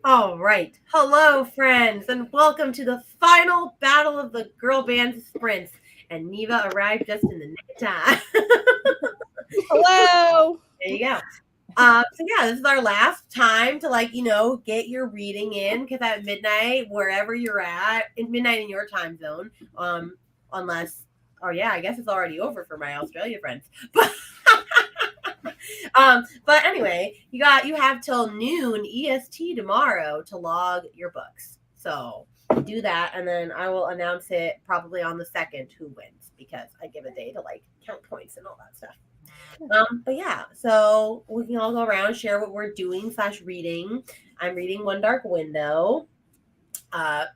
All right. Hello, friends, and welcome to the final battle of the girl band sprints. And Neva arrived just in the nick of time. Hello. There you go. So yeah, this is our last time to get your reading in because at midnight, wherever you're at, in midnight in your time zone, unless, oh yeah, I guess it's already over for my Australia friends. But but anyway, you have till noon EST tomorrow to log your books. So do that, and then I will announce it probably on the second who wins because I give a day to count points and all that stuff. But yeah, so we can all go around share what we're doing / reading. I'm reading One Dark Window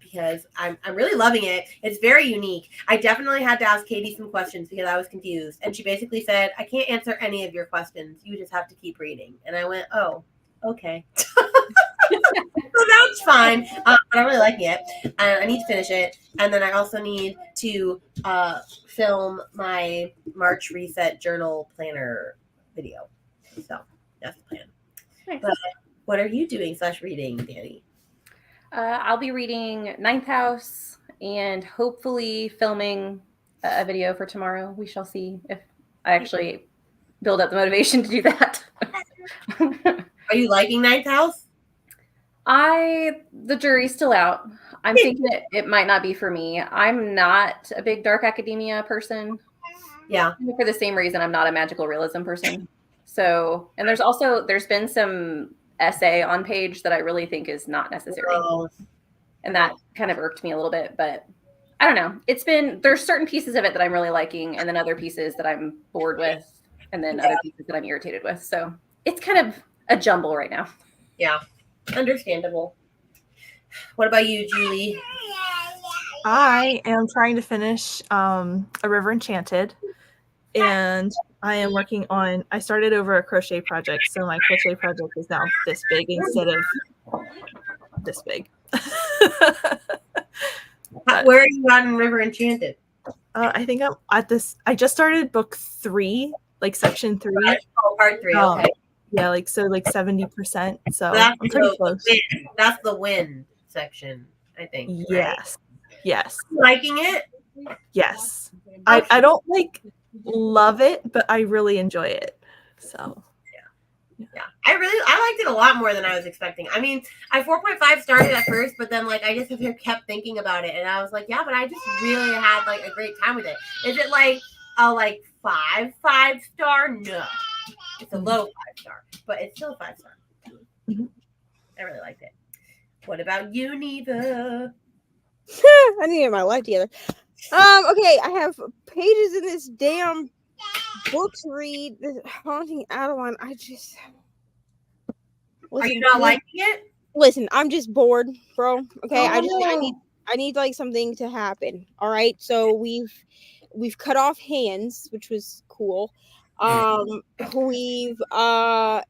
because I'm really loving it. It's very unique. I definitely had to ask Katie some questions because I was confused. And she basically said, I can't answer any of your questions. You just have to keep reading. And I went, oh, okay. So that's fine. But I'm really liking it. I need to finish it. And then I also need to film my March Reset Journal Planner video. So that's the plan. Nice. But what are you doing / reading, Danny? I'll be reading Ninth House and hopefully filming a video for tomorrow. We shall see if I actually build up the motivation to do that. Are you liking Ninth House? The jury's still out. I'm thinking it might not be for me. I'm not a big dark academia person. Yeah. For the same reason I'm not a magical realism person. So, and there's been some essay on page that I really think is not necessary. Oh. And that kind of irked me a little bit, but I don't know. There's certain pieces of it that I'm really liking, and then other pieces that I'm bored with, and then other pieces that I'm irritated with. So it's kind of a jumble right now. Yeah. Understandable. What about you, Julie? I am trying to finish A River Enchanted, and I am working on. I started over a crochet project, so my crochet project is now this big instead of this big. Where are you at in River Enchanted? I think I'm at this. I just started book 3, like section 3. Oh, part 3. Okay. Yeah, like 70%. So that's I'm pretty close. That's the win section, I think. Yes. Right? Yes. Liking it? Yes. I don't love it, but I really enjoy it. So yeah. I liked it a lot more than I was expecting. I mean, I 4.5 started at first, but then I just kept thinking about it, and I was like, yeah, but I just really had a great time with it. Is it a 5-5-star? No, it's a low 5-star, but it's still a 5-star. Mm-hmm. I really liked it. What about you, Neva? I need to get my life together. Okay, I have pages in this damn book to read. This Haunting Adeline. Are you not liking it? Listen, I'm just bored, bro. Okay, Oh. I need something to happen. All right, so we've cut off hands, which was cool. We've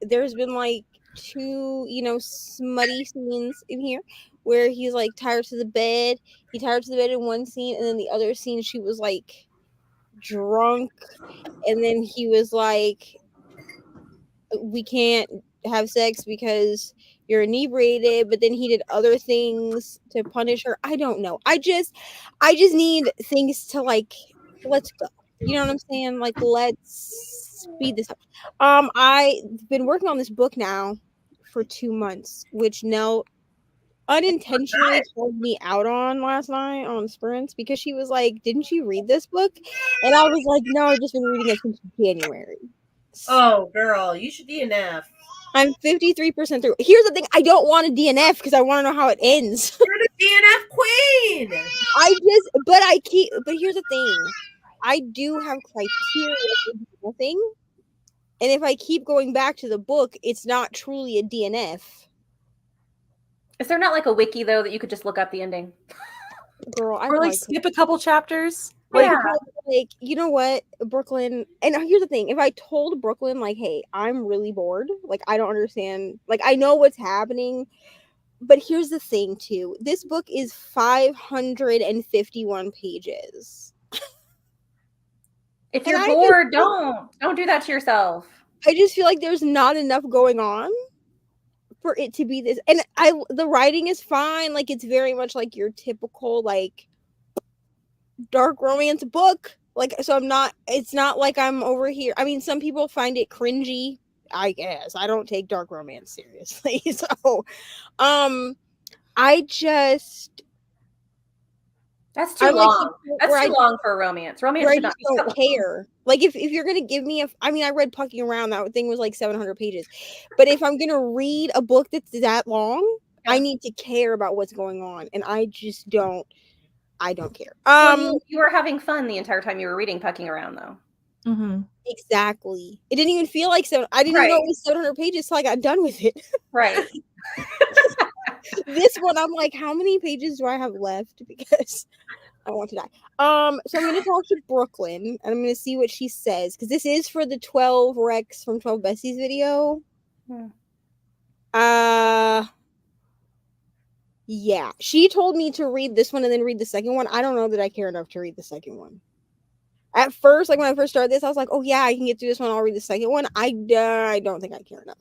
there's been 2 smutty scenes in here where he's tied to the bed. He tied her to the bed in one scene, and then the other scene she was drunk, and then he was we can't have sex because you're inebriated, but then he did other things to punish her. I don't know. I just need things to let's go. You know what I'm saying? Let's speed this up. I've been working on this book now for 2 months, which Nell unintentionally called me out on last night on sprints because she was like, "Didn't you read this book?" And I was like, "No, I've just been reading it since January." Oh, girl, you should DNF. I'm 53% through. Here's the thing: I don't want to DNF because I want to know how it ends. You're the DNF queen. But here's the thing: I do have criteria for nothing, and if I keep going back to the book, it's not truly a DNF. Is there not a wiki though that you could just look up the ending? Girl, I or skip a couple chapters. You know what, Brooklyn, and here's the thing: if I told Brooklyn hey, I'm really bored, I don't understand, I know what's happening, but here's the thing too: this book is 551 pages. If you're bored, don't do that to yourself. I just feel like there's not enough going on. for it to be this. And the writing is fine. Like, it's very much like your typical like dark romance book. Like, so it's not like I'm over here. I mean, some people find it cringy, I guess. I don't take dark romance seriously. So I just That's too I'm like long. That's too long for a romance. Romance where I should not just be don't care. Like, if you're gonna give me I mean, I read Pucking Around. That thing was like 700 pages. But if I'm gonna read a book that's that long, I need to care about what's going on, and I just don't. I don't care. Well, you were having fun the entire time you were reading Pucking Around, though. Mm-hmm. Exactly. It didn't even feel like so. I didn't even know it was 700 pages till I got done with it. Right. This one, I'm like, how many pages do I have left? Because I want to die. So I'm gonna talk to Brooklyn and I'm gonna see what she says, because this is for the 12 Rex from 12 Bessies video. Yeah, she told me to read this one and then read the second one. I don't know that I care enough to read the second one. At first, like when I first started this, I was like, oh yeah, I can get through this one. I'll read the second one. I don't think I care enough.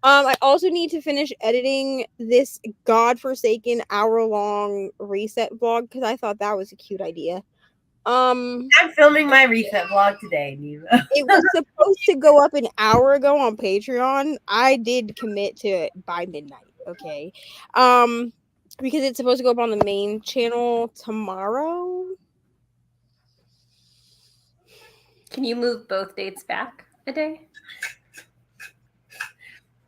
I also need to finish editing this godforsaken hour-long reset vlog, because I thought that was a cute idea. I'm filming my reset vlog today, Neva. It was supposed to go up an hour ago on Patreon. I did commit to it by midnight, okay? Because it's supposed to go up on the main channel tomorrow. Can you move both dates back a day?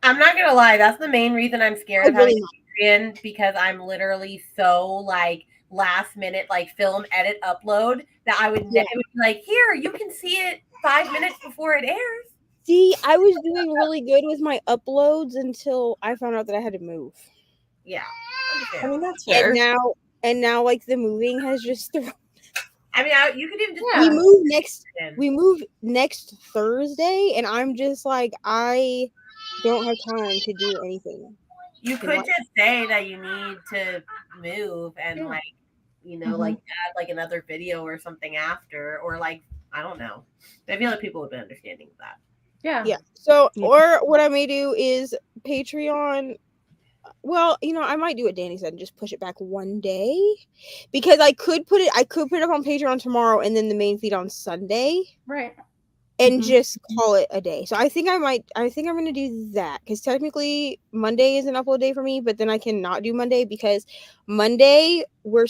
I'm not gonna lie, that's the main reason I'm scared of having Patreon, because I'm literally so like last minute, like film, edit, upload, that I would it would be like, here, you can see it 5 minutes before it airs. See, I was doing really good with my uploads until I found out that I had to move. Yeah. I mean, that's fair. And now like the moving has just thrown. I mean, you could even just we move next Thursday, and I'm just like, I don't have time to do anything. You could just say that you need to move and like, you know, like add like another video or something after, or like, I don't know. I feel like people would be understanding of that. Yeah. So, or what I may do is Patreon. Well, you know, I might do what Danny said and just push it back one day, because I could put it up on Patreon tomorrow and then the main feed on Sunday. Right. And just call it a day. So I think I'm going to do that, because technically Monday is an upload day for me, but then I cannot do Monday, because Monday we're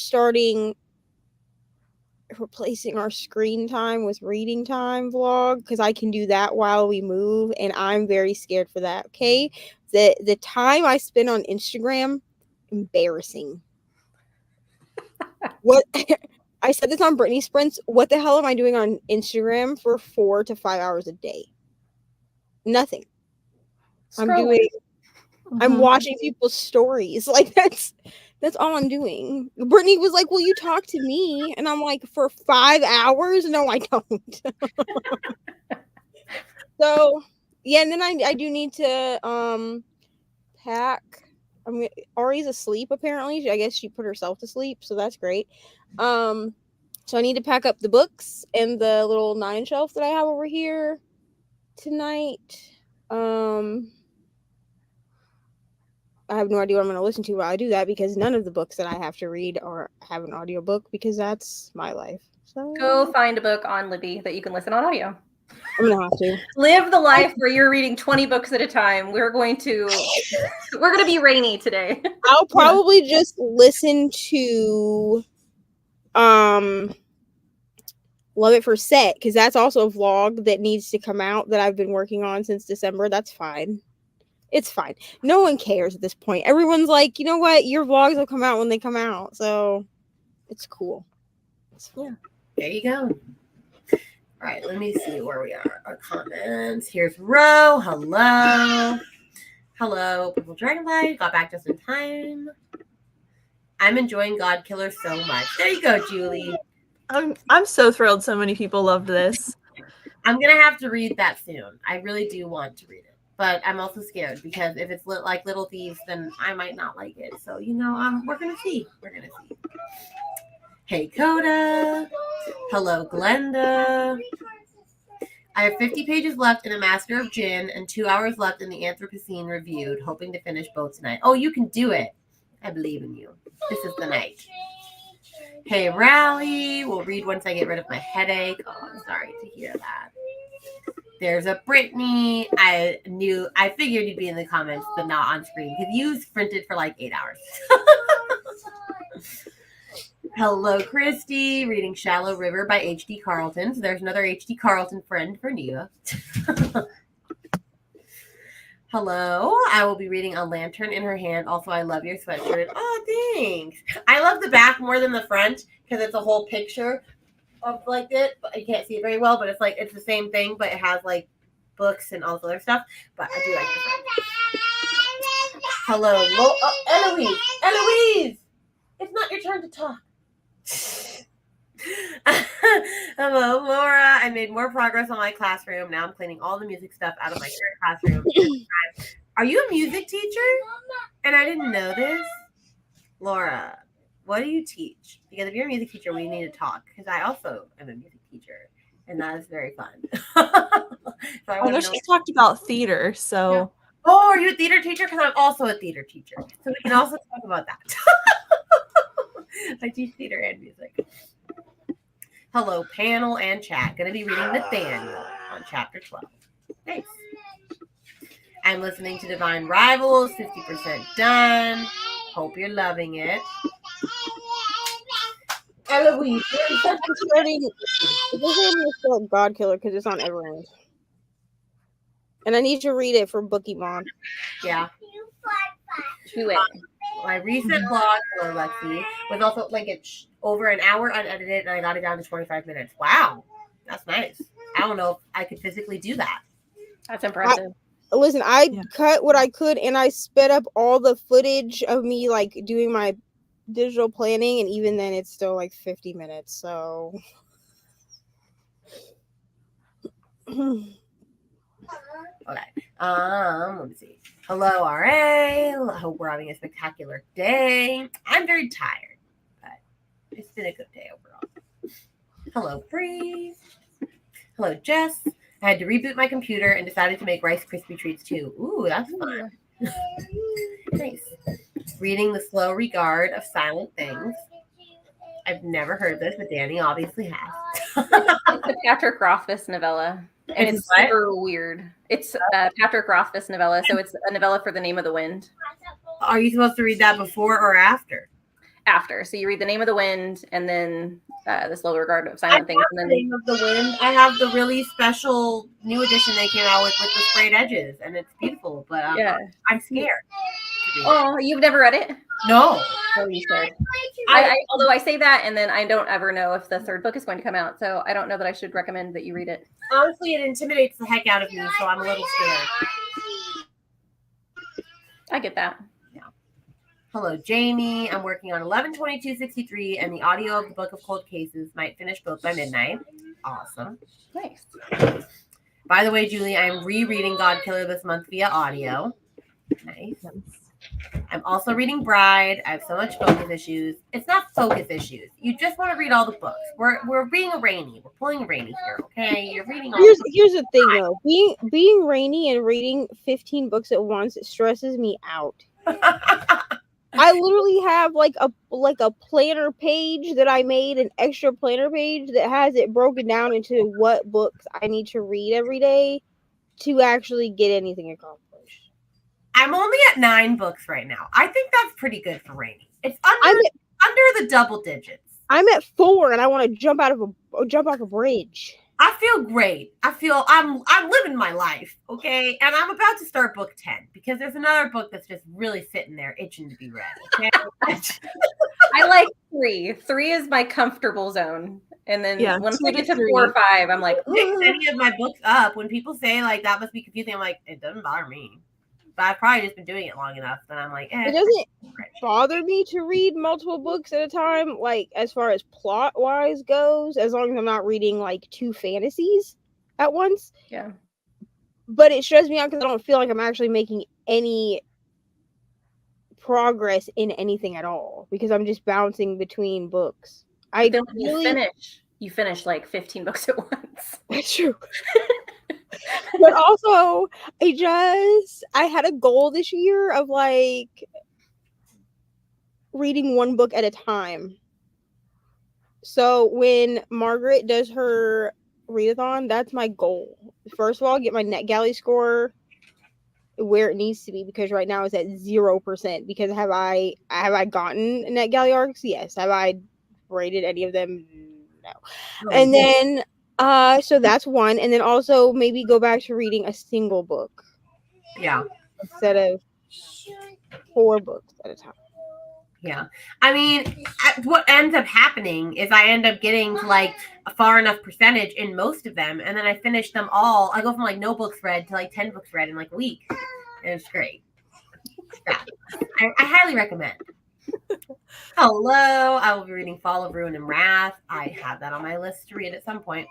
replacing our screen time with reading time vlog, because I can do that while we move, and I'm very scared for that. Okay, the time I spend on Instagram, embarrassing. What I said this on Brittany Sprints. What the hell am I doing on Instagram for 4 to 5 hours a day? Nothing. I'm watching people's stories. Like, that's all I'm doing. Brittany was like, "Will you talk to me?" And I'm like, "For 5 hours? No, I don't." So yeah, and then I do need to pack. I mean, Ari's asleep apparently. I guess she put herself to sleep, so that's great. So I need to pack up the books and the little 9 shelf that I have over here tonight. I have no idea what I'm going to listen to while I do that, because none of the books that I have to read have an audiobook, because that's my life. So go find a book on Libby that you can listen on audio. I'm gonna have to live the life where you're reading 20 books at a time. We're going to be rainy today. I'll probably just listen to Love It for Set, because that's also a vlog that needs to come out that I've been working on since December. That's fine. It's fine. No one cares at this point. Everyone's like, you know what? Your vlogs will come out when they come out. So it's cool. Yeah. There you go. All right, let me see where we are. Our comments. Here's Ro. Hello. Hello, Purple Dragonfly. Got back just in time. I'm enjoying God Killer so much. There you go, Julie. I'm so thrilled so many people loved this. I'm going to have to read that soon. I really do want to read it. But I'm also scared, because if it's like Little Thieves, then I might not like it. So, you know, we're going to see. We're going to see. Hey, Coda. Hello, Glenda. I have 50 pages left in A Master of Gin and 2 hours left in the Anthropocene Reviewed, hoping to finish both tonight. Oh, you can do it. I believe in you. This is the night. Hey, Rally. We'll read once I get rid of my headache. Oh, I'm sorry to hear that. There's a Brittany. I figured you'd be in the comments, but not on screen because you sprinted for like 8 hours. Hello, Christy. Reading Shallow River by H.D. Carlton. So there's another H.D. Carlton friend for Neva. Hello. I will be reading A Lantern in Her Hand. Also, I love your sweatshirt. Oh, thanks. I love the back more than the front because it's a whole picture of like it. But I can't see it very well, but it's like it's the same thing, but it has like books and all the other stuff. But I do like the front. Hello. Eloise. Eloise. It's not your turn to talk. Hello, Laura. I made more progress on my classroom. Now I'm cleaning all the music stuff out of my current classroom. Are you a music teacher? And I didn't know this. Laura, what do you teach? Because if you're a music teacher, we need to talk. Because I also am a music teacher. And that is very fun. So I know she talked about theater, so. Yeah. Oh, are you a theater teacher? Because I'm also a theater teacher. So we can also talk about that. I teach theater and music. Hello, panel and chat. Going to be reading Nathaniel on chapter 12. Nice. I'm listening to Divine Rivals, 50% done. Hope you're loving it. Eloise, I'm starting. This is called God Killer because it's on Everend. And I need to read it for Bookymon. yeah. Do it. My recent blog, hello Lexi, was also like it's over an hour unedited, and I got it down to 25 minutes. Wow, that's nice. I don't know if I could physically do that. That's impressive. Listen, I cut what I could, and I sped up all the footage of me like doing my digital planning, and even then, it's still like 50 minutes. So. Okay. Let me see. Hello, RA. I hope we're having a spectacular day. I'm very tired, but it's been a good day overall. Hello, Bree. Hello, Jess. I had to reboot my computer and decided to make Rice Krispie treats too. Ooh, that's fun. Nice. Reading The Slow Regard of Silent Things. I've never heard this, but Danny obviously has. It's a Patrick Rothfuss novella. And it's super weird. It's a Patrick Rothfuss novella, so it's a novella for The Name of the Wind. Are you supposed to read that before or after? After. So you read The Name of the Wind and then The Slow Regard of Silent Things. And then The Name of the Wind. I have the really special new edition they came out with the sprayed edges, and it's beautiful, but I'm scared. Oh, you've never read it? No. Oh, you scared. Although I say that, and then I don't ever know if the third book is going to come out, so I don't know that I should recommend that you read it. Honestly, it intimidates the heck out of me, so I'm a little scared. I get that. Yeah. Hello, Jamie. I'm working on 11/22/63, and the audio of the Book of Cold Cases might finish both by midnight. Awesome. Nice. By the way, Julie, I'm rereading God Killer this month via audio. Nice. I'm also reading Bride. I have so much focus issues. It's not focus issues. You just want to read all the books. We're being a Rainy. We're pulling a Rainy here, okay? You're reading all Here's the thing though. Being Rainy and reading 15 books at once stresses me out. I literally have like a planner page that I made, an extra planner page that has it broken down into what books I need to read every day to actually get anything accomplished. I'm only at 9 books right now. I think that's pretty good for Rainy. It's under the double digits. I'm at 4 and I want to jump off a bridge. I feel great. I feel I'm living my life, okay? And I'm about to start book 10 because there's another book that's just really sitting there itching to be read. Okay? I like 3. 3 is my comfortable zone. And then once I get to 4 or 5, I'm like, pick any of my books up. When people say like that must be confusing, I'm like, it doesn't bother me. But I've probably just been doing it long enough that I'm like, It doesn't bother me to read multiple books at a time, like as far as plot wise goes, as long as I'm not reading like 2 fantasies at once. Yeah. But it stresses me out because I don't feel like I'm actually making any progress in anything at all because I'm just bouncing between books. You finish like 15 books at once. That's true. But also, I had a goal this year of like reading one book at a time. So when Margaret does her readathon, that's my goal. First of all, get my NetGalley score where it needs to be, because right now it's at 0%. Because have I gotten NetGalley arcs? Yes. Have I rated any of them? No. And then so that's one, and then also maybe go back to reading a single book Yeah. instead of 4 books at a time. Yeah. I mean, what ends up happening is I end up getting to like a far enough percentage in most of them, and then I finish them all. I go from like no books read to like 10 books read in like a week. And it's great. Yeah. I highly recommend. Hello. I will be reading Fall of Ruin and Wrath. I have that on my list to read at some point.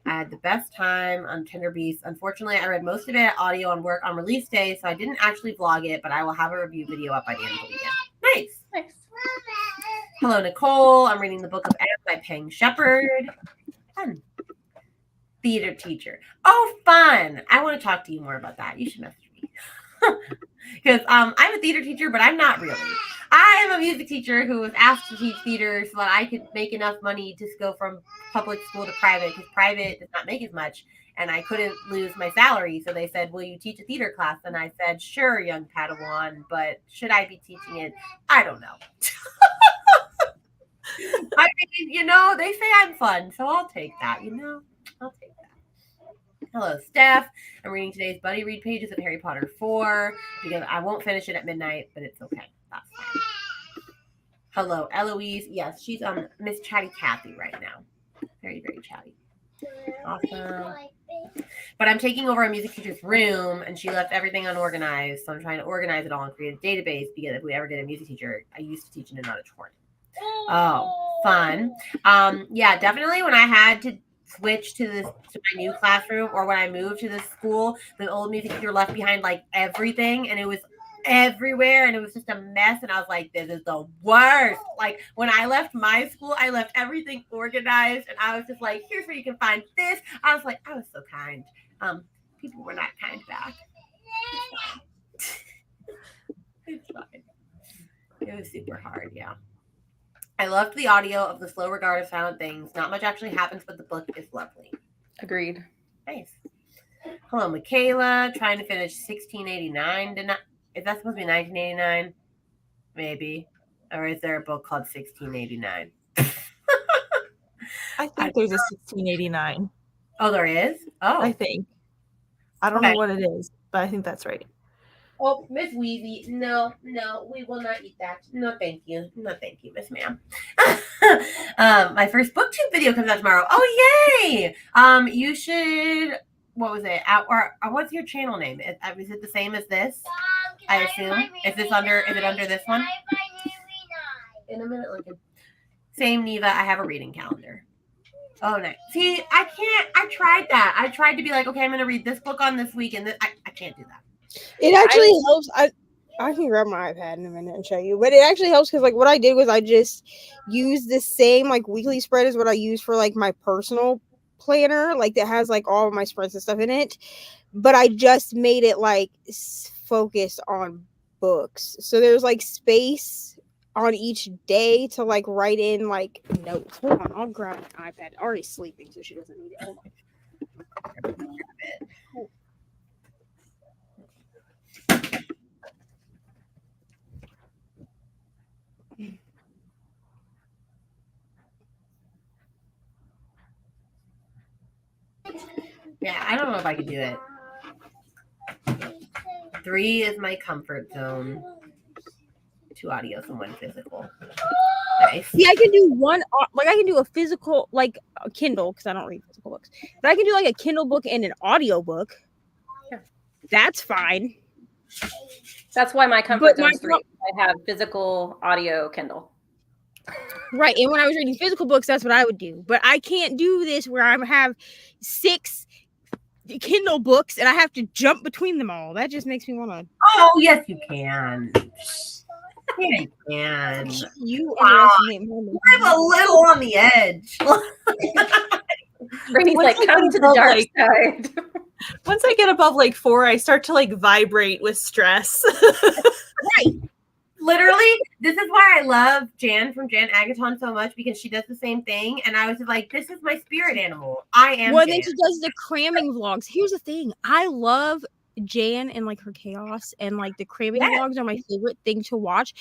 I had the best time on Tender Beasts. Unfortunately, I read most of it audio on work on release day, so I didn't actually vlog it, but I will have a review video up by the end of the weekend. Nice. Hello, Nicole. I'm reading the Book of Anne by Peng Shepherd. Fun. Theater teacher. Oh, fun. I want to talk to you more about that. You should message me. Because I'm a theater teacher, but I'm not really. I am a music teacher who was asked to teach theater so that I could make enough money to go from public school to private, because private does not make as much, and I couldn't lose my salary. So they said, will you teach a theater class? And I said, sure, young Padawan, but should I be teaching it? I don't know. I mean, they say I'm fun, so I'll take that, I'll take that. Hello, Steph. I'm reading today's buddy read pages of Harry Potter 4 because I won't finish it at midnight, but it's okay. That's fine. Hello, Eloise. Yes, she's on Miss Chatty Cathy right now. Very, very chatty. Awesome. But I'm taking over a music teacher's room, and she left everything unorganized, so I'm trying to organize it all and create a database, because if we ever get a music teacher, I used to teach in an auditorium. Oh, fun. Yeah, definitely when I had to switch to my new classroom, or when I moved to this school, the old music teacher left behind like everything, and it was everywhere, and it was just a mess, and I was like, this is the worst. Like when I left my school, I left everything organized, and I was just like, here's where you can find this. I was like, I was so kind. People were not kind back. It's fine. It was super hard. Yeah. I loved the audio of The Slow Regard of Silent Things. Not much actually happens, but the book is lovely. Agreed. Nice. Hello, Michaela. Trying to finish 1689. Is that supposed to be 1989? Maybe. Or is there a book called 1689? I think there's a 1689. Oh, there is? Oh. I think. I don't know what it is, but I think that's right. Oh, Miss Weezy, no, we will not eat that. No, thank you. No, thank you, Miss Ma'am. My first booktube video comes out tomorrow. Oh, yay! You should. What was it? Or what's your channel name? Is it the same as this? I assume. Is it under this one? In a minute, Lincoln. Same, Neva. I have a reading calendar. Oh, nice. See, I can't. I tried that. I tried to be like, okay, I'm going to read this book on this week, and I can't do that. It actually helps. I can grab my iPad in a minute and show you, but it actually helps because like what I did was I just used the same like weekly spread as what I use for like my personal planner, like that has like all of my spreads and stuff in it, but I just made it like focused on books, so there's like space on each day to like write in like notes. Hold on, I'll grab my iPad. Already sleeping, so she doesn't need it. Hold on. Yeah, I don't know if I could do it. 3 is my comfort zone. 2 audios and 1 physical. Nice. Yeah, I can do one. Like I can do a physical, like a Kindle, because I don't read physical books. But I can do like a Kindle book and an audio book. Yeah. That's fine. That's why my comfort zone is 3. I have physical, audio, Kindle. Right, and when I was reading physical books, that's what I would do. But I can't do this where I have 6 Kindle books and I have to jump between them all. That just makes me want to. Oh, yes, you can. Yeah, you can. You I'm a little on the edge. Brady's like, come to the dark side. Once I get above like 4, I start to like vibrate with stress. Literally, this is why I love Jan from Jan Agaton so much, because she does the same thing. And I was like, this is my spirit animal. I am Well, Jan. then she does the cramming vlogs. Here's the thing. I love Jan and like her chaos, and like the cramming Yes. vlogs are my favorite thing to watch.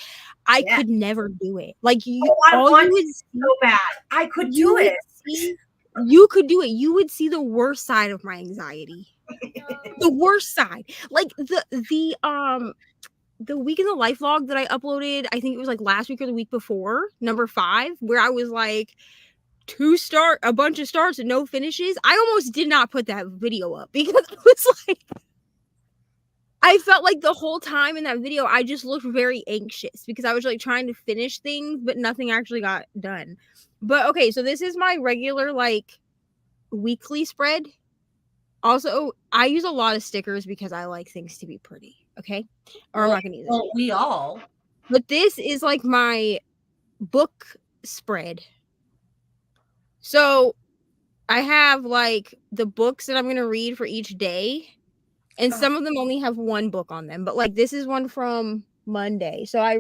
I Yes. could never do it. Like you, Oh, I all want you would so bad. I could you do would it. see- you could do it. You would see the worst side of my anxiety. The worst side. Like the week in the life vlog that I uploaded, I think it was like last week or the week before, number 5, where I was like a bunch of starts and no finishes. I almost did not put that video up because I was like, I felt like the whole time in that video, I just looked very anxious because I was like trying to finish things, but nothing actually got done. But okay, so this is my regular like weekly spread. Also, I use a lot of stickers because I like things to be pretty. Okay, or I'm not gonna use it. Well, we all. But this is like my book spread. So I have like the books that I'm going to read for each day. And some of them only have one book on them. But like this is one from Monday. So I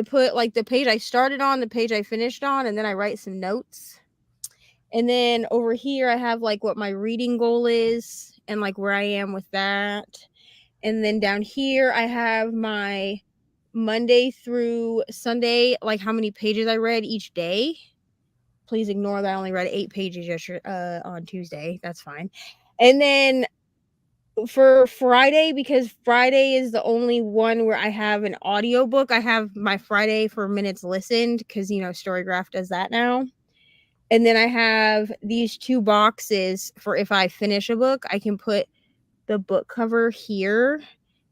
put like the page I started on, the page I finished on, and then I write some notes. And then over here, I have like what my reading goal is and like where I am with that. And then down here, I have my Monday through Sunday, like how many pages I read each day. Please ignore that I only read 8 pages yesterday on Tuesday. That's fine. And then for Friday, because Friday is the only one where I have an audiobook, I have my Friday for minutes listened because, you know, Storygraph does that now. And then I have these 2 boxes for if I finish a book, I can put the book cover here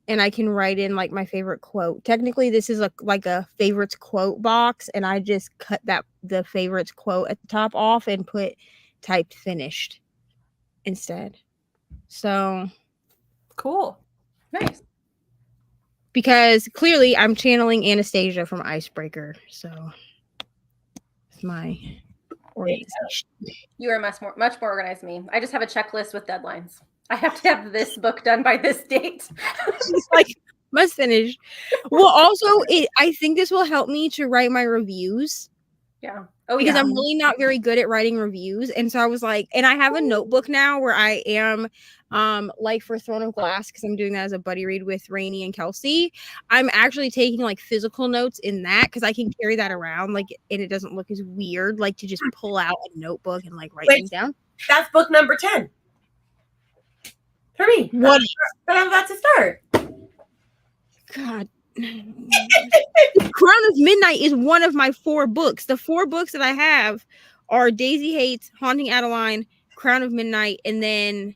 and I can write in like my favorite quote. Technically, this is like a favorites quote box, and I just cut the favorites quote at the top off and put typed finished instead. So Cool. Nice. because clearly I'm channeling Anastasia from Icebreaker, so it's my organization. You are much more organized than me. I just have a checklist with deadlines. I have to have this book done by this date. She's like, must finish. Well, also, I think this will help me to write my reviews. Yeah. Oh, because yeah. I'm really not very good at writing reviews. And so I was like, and I have a notebook now where I am like for Throne of Glass, because I'm doing that as a buddy read with Rainey and Kelsey. I'm actually taking like physical notes in that because I can carry that around, like, and it doesn't look as weird, like to just pull out a notebook and like write things down. That's book number 10 for me. What? That I'm about to start. God. Crown of Midnight is one of my 4 books. The 4 books that I have are Daisy Hates, Haunting Adeline, Crown of Midnight, and then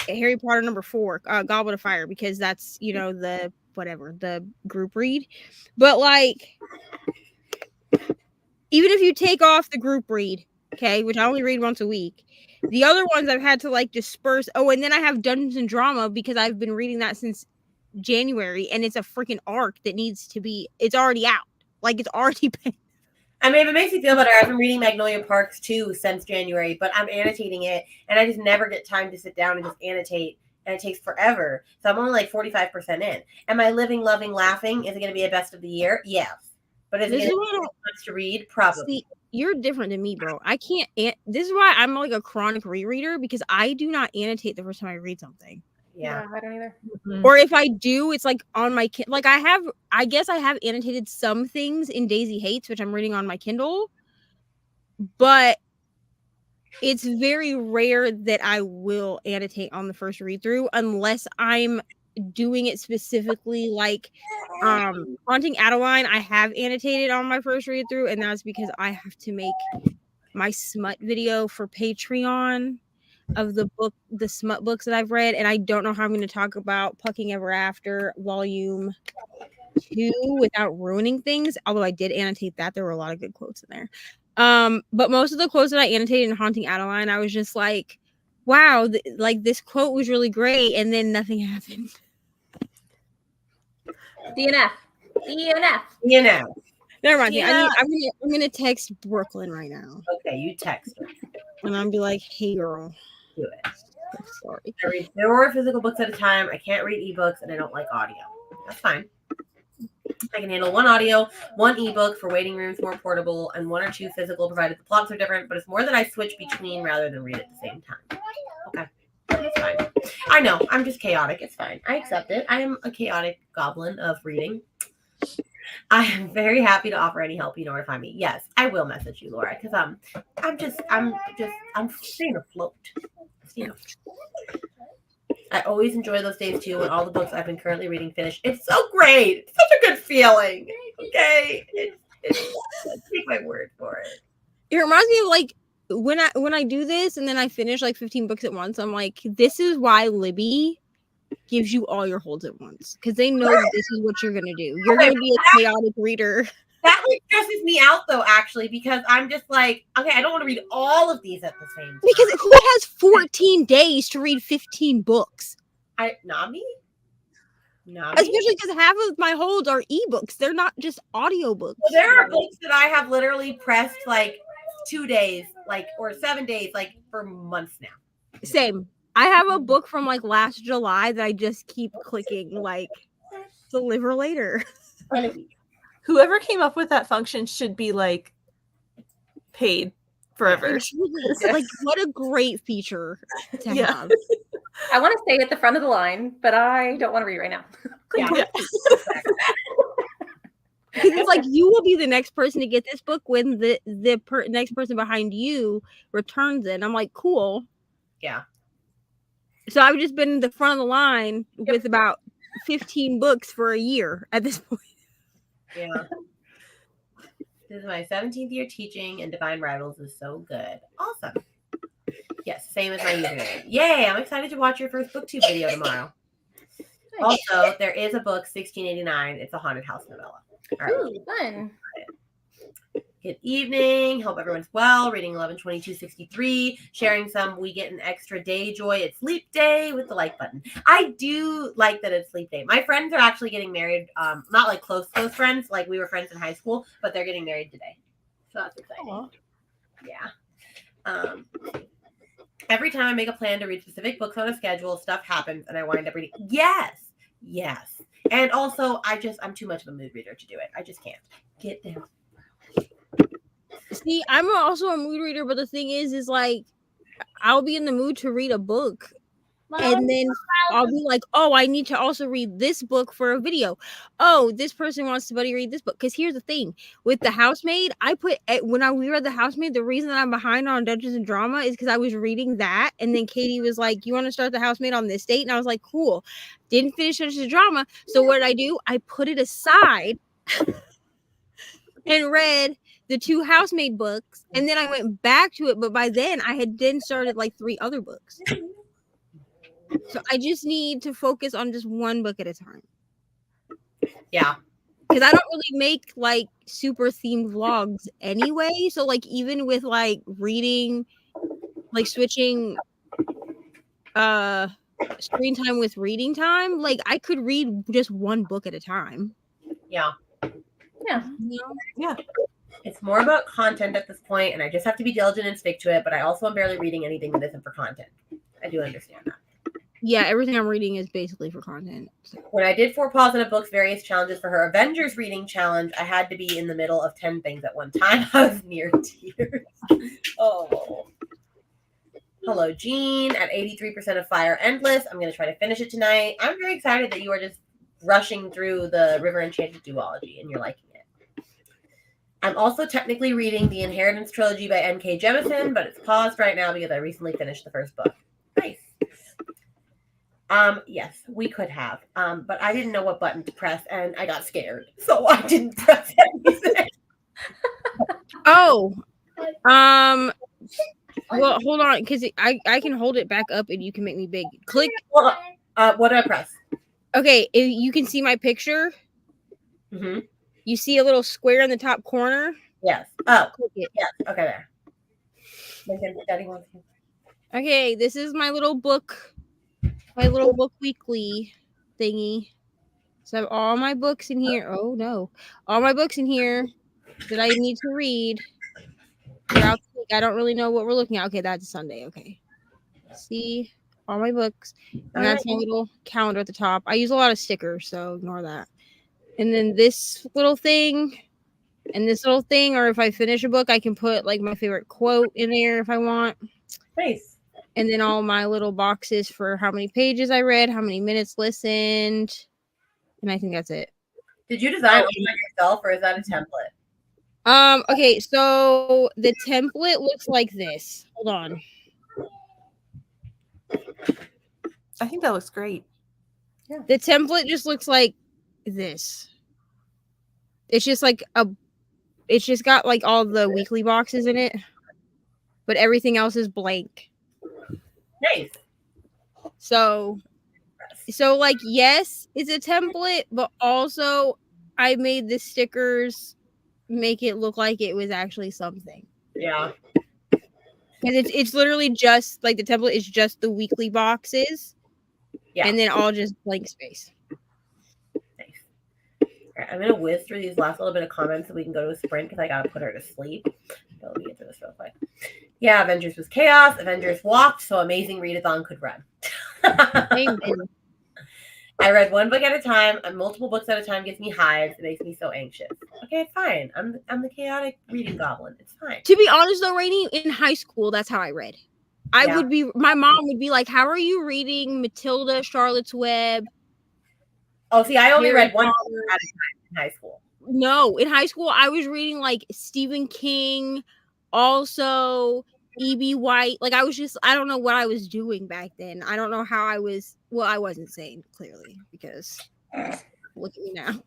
Harry Potter number 4, Goblet of Fire, because that's, you know, the group read. But like, even if you take off the group read, okay, which I only read once a week, the other ones I've had to like disperse. Oh, and then I have Dungeons and Drama because I've been reading that since January, and it's a freaking arc that needs to be, it's already out, like it's already been. I mean, if it makes me feel better, I've been reading Magnolia Parks too since January, but I'm annotating it, and I just never get time to sit down and just annotate, and it takes forever. So I'm only like 45% in. Am I living, loving, laughing? Is it going to be a best of the year? Yes. But is it going to be much to read? Probably. See, you're different than me, bro. I can't. This is why I'm like a chronic rereader, because I do not annotate the first time I read something. Yeah. I don't either. Mhm. Or if I do, it's like on my like I guess I have annotated some things in Daisy Hates, which I'm reading on my Kindle, but it's very rare that I will annotate on the first read through unless I'm doing it specifically. Like Haunting Adeline, I have annotated on my first read through, and that's because I have to make my smut video for Patreon of the smut books that I've read, and I don't know how I'm going to talk about Pucking Ever After Volume 2 without ruining things, although I did annotate that. There were a lot of good quotes in there. But most of the quotes that I annotated in Haunting Adeline, I was just like, wow, like this quote was really great, and then nothing happened. DNF. You know. Never mind. Yeah. I'm gonna text Brooklyn right now, Okay, you text her. and I'll be like, hey girl. do it. I'm sorry. I read 4 physical books at a time. I can't read ebooks, and I don't like audio. That's fine. I can handle 1 audio, 1 ebook for waiting rooms, more portable, and 1 or 2 physical, provided the plots are different. But it's more that I switch between rather than read at the same time. Okay, that's fine. I know I'm just chaotic. It's fine. I accept it. I am a chaotic goblin of reading. I am very happy to offer any help. You know where to find me. Yes, I will message you, Laura, because I'm staying afloat. I always enjoy those days too when all the books I've been currently reading finish. It's so great. It's such a good feeling. Okay, take my word for it. It reminds me of like when I do this and then I finish like 15 books at once. I'm like, this is why Libby gives you all your holds at once, because they know that this is what you're gonna do. You're gonna be a chaotic reader. That like stresses me out though, actually, because I'm just like, okay, I don't want to read all of these at the same time. Because who has 14 days to read 15 books? Not me. Especially because half of my holds are ebooks. They're not just audiobooks. Well, there are books that I have literally pressed like 2 days, like, or 7 days, like for months now. Same. I have a book from like last July that I just keep clicking like deliver later. Whoever came up with that function should be like paid forever. Like, what a great feature to have. I want to stay at the front of the line, but I don't want to read right now. Yeah. Because it's like you will be the next person to get this book when the next person behind you returns it. And I'm like, cool. Yeah. So I've just been in the front of the line with about 15 books for a year at this point. Yeah. This is my 17th year teaching, and Divine Rivals is so good. Awesome. Yes, same as my username. Yay! I'm excited to watch your first booktube video tomorrow. Also, there is a book, 1689. It's a haunted house novella. All right. Ooh, fun. Good evening. Hope everyone's well. Reading 11/22/63. Sharing some We Get an Extra Day Joy. It's Sleep Day with the like button. I do like that it's Sleep Day. My friends are actually getting married. Not like close friends. Like we were friends in high school, but they're getting married today. So that's exciting. Aww. Yeah. Every time I make a plan to read specific books on a schedule, stuff happens and I wind up reading. Yes. And also, I'm too much of a mood reader to do it. I just can't. Get down. See, I'm also a mood reader, but the thing is like, I'll be in the mood to read a book, and then I'll be like, oh, I need to also read this book for a video. Oh, this person wants to buddy read this book. Because here's the thing. With The Housemaid, we read The Housemaid, the reason that I'm behind on Dungeons and Drama is because I was reading that, and then Katie was like, you want to start The Housemaid on this date? And I was like, cool. Didn't finish Dungeons and Drama. So what did I do? I put it aside and read the 2 Housemaid books, and then I went back to it, but by then I had then started like 3 other books. So I just need to focus on just one book at a time. Yeah. Because I don't really make like super themed vlogs anyway. So like even with like reading, like switching screen time with reading time, like I could read just one book at a time. Yeah. Yeah. You know? Yeah. It's more about content at this point, and I just have to be diligent and stick to it, but I also am barely reading anything that isn't for content. I do understand that. Yeah, everything I'm reading is basically for content. So. When I did 4 Paws in a Book's various challenges for her Avengers reading challenge, I had to be in the middle of 10 things at one time. I was near tears. Oh. Hello, Jean. At 83% of Fire Endless. I'm going to try to finish it tonight. I'm very excited that you are just rushing through the River Enchanted duology and you're liking it. I'm also technically reading the Inheritance trilogy by N.K. Jemisin, but it's paused right now because I recently finished the first book. Nice. Yes, we could have. But I didn't know what button to press and I got scared. So I didn't press anything. Oh. Well, hold on, because I can hold it back up and you can make me big. Click. What do I press? Okay, if you can see my picture. Mm-hmm. You see a little square in the top corner? Yes. Oh, Click it. yes. Okay, there. Daddy wants to. Okay, this is my little book weekly thingy. So I have all my books in here. Oh no. All my books in here that I need to read throughout the week. I don't really know what we're looking at. Okay, that's Sunday. Okay. See all my books, and All that's right. my little calendar at the top. I use a lot of stickers, so ignore that. And then this little thing and this little thing, or if I finish a book, I can put like my favorite quote in there if I want. Nice. And then all my little boxes for how many pages I read, how many minutes listened, and I think that's it. Did you design all that yourself, or is that a template? Okay, so the template looks like this. Hold on. I think that looks great. The template just looks like this. It's just like it's just got like all the weekly boxes in it, but everything else is blank. Nice. So like yes, it's a template, but also I made the stickers make it look like it was actually something. Yeah. Because it's literally just like the template is just the weekly boxes. Yeah. And then all just blank space. Nice. All right, I'm gonna whiz through these last little bit of comments so we can go to a sprint because I gotta put her to sleep. So let me get through this real quick. Yeah, Avengers was chaos. Avengers walked, so Amazing Readathon could run. Amen. I read one book at a time, and multiple books at a time gets me hives. It makes me so anxious. Okay, it's fine. I'm the chaotic reading goblin. It's fine. To be honest though, Rainy, in high school, that's how I read. My mom would be like, how are you reading Matilda, Charlotte's Web? Oh, see, I only Harry read one book Potter? at a time in high school. No, in high school, I was reading like Stephen King, also E.B. White. Like I don't know what I was doing back then. I don't know how I was. Well, I wasn't sane, clearly, because look at me now.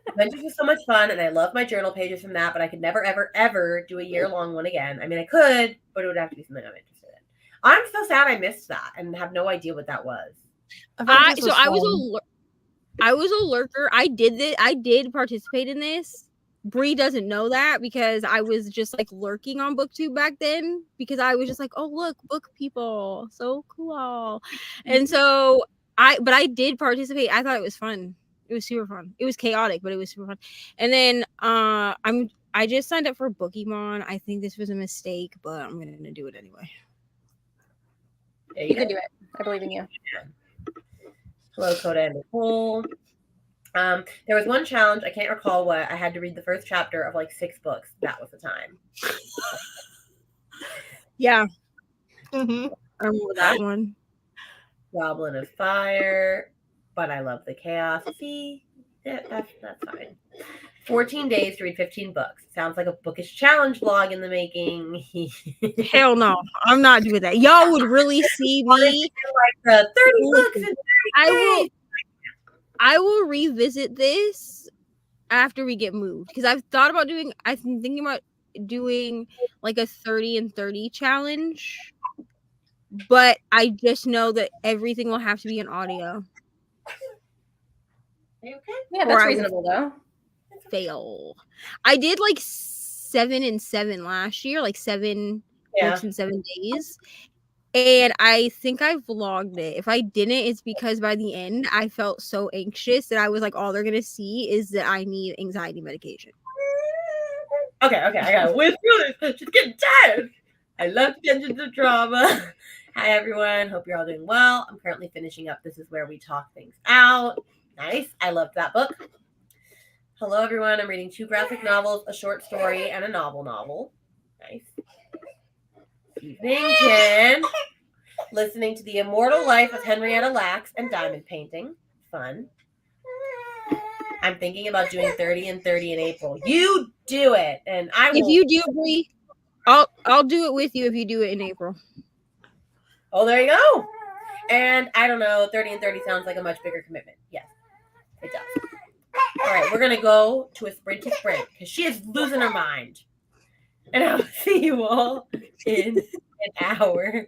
Adventures was so much fun, and I love my journal pages from that, but I could never, ever, ever do a year-long one again. I mean, I could, but it would have to be something I'm interested in. I'm so sad I missed that and have no idea what that was. I was a lurker. I did participate in this. Bree doesn't know that because I was just like lurking on BookTube back then because I was just like, oh look, book people, so cool. And so I did participate. I thought it was fun. It was super fun. It was chaotic, but it was super fun. And then I just signed up for Bookemon. I think this was a mistake, but I'm gonna do it anyway. You can do it. I believe in you. Hello, Coda and Nicole. There was one challenge, I can't recall what, I had to read the first chapter of like 6 books. That was the time. Yeah. Mm-hmm. I remember that one. Goblin of Fire, but I love the chaos. See, that's fine. 14 days to read 15 books. Sounds like a bookish challenge vlog in the making. Hell no, I'm not doing that. Y'all would really see me like 30 books in 30 days. I will revisit this after we get moved because I've been thinking about doing like a 30 and 30 challenge, but I just know that everything will have to be in audio. Are you okay? Yeah, that's reasonable though. Fail. I did like 7 and 7 last year, like 7 books in 7 days. And I think I vlogged it. If I didn't, it's because by the end I felt so anxious that I was like, all they're gonna see is that I need anxiety medication. Okay, I gotta whiz through this. Just getting tired. I love Dungeons of Drama. Hi everyone, hope you're all doing well. I'm currently finishing up This Is Where We Talk Things Out. Nice, I loved that book. Hello everyone, I'm reading 2 graphic novels, a short story, and a novel. Nice. Evening, Jen. Listening to The Immortal Life of Henrietta Lacks and diamond painting. Fun. I'm thinking about doing 30 and 30 in April. You do it, and I will. If you do, Bree, I'll do it with you if you do it in April. Oh, there you go. And I don't know, 30 and 30 sounds like a much bigger commitment. Yes, it does. All right, we're gonna go to a sprint because she is losing her mind. And I'll see you all in an hour.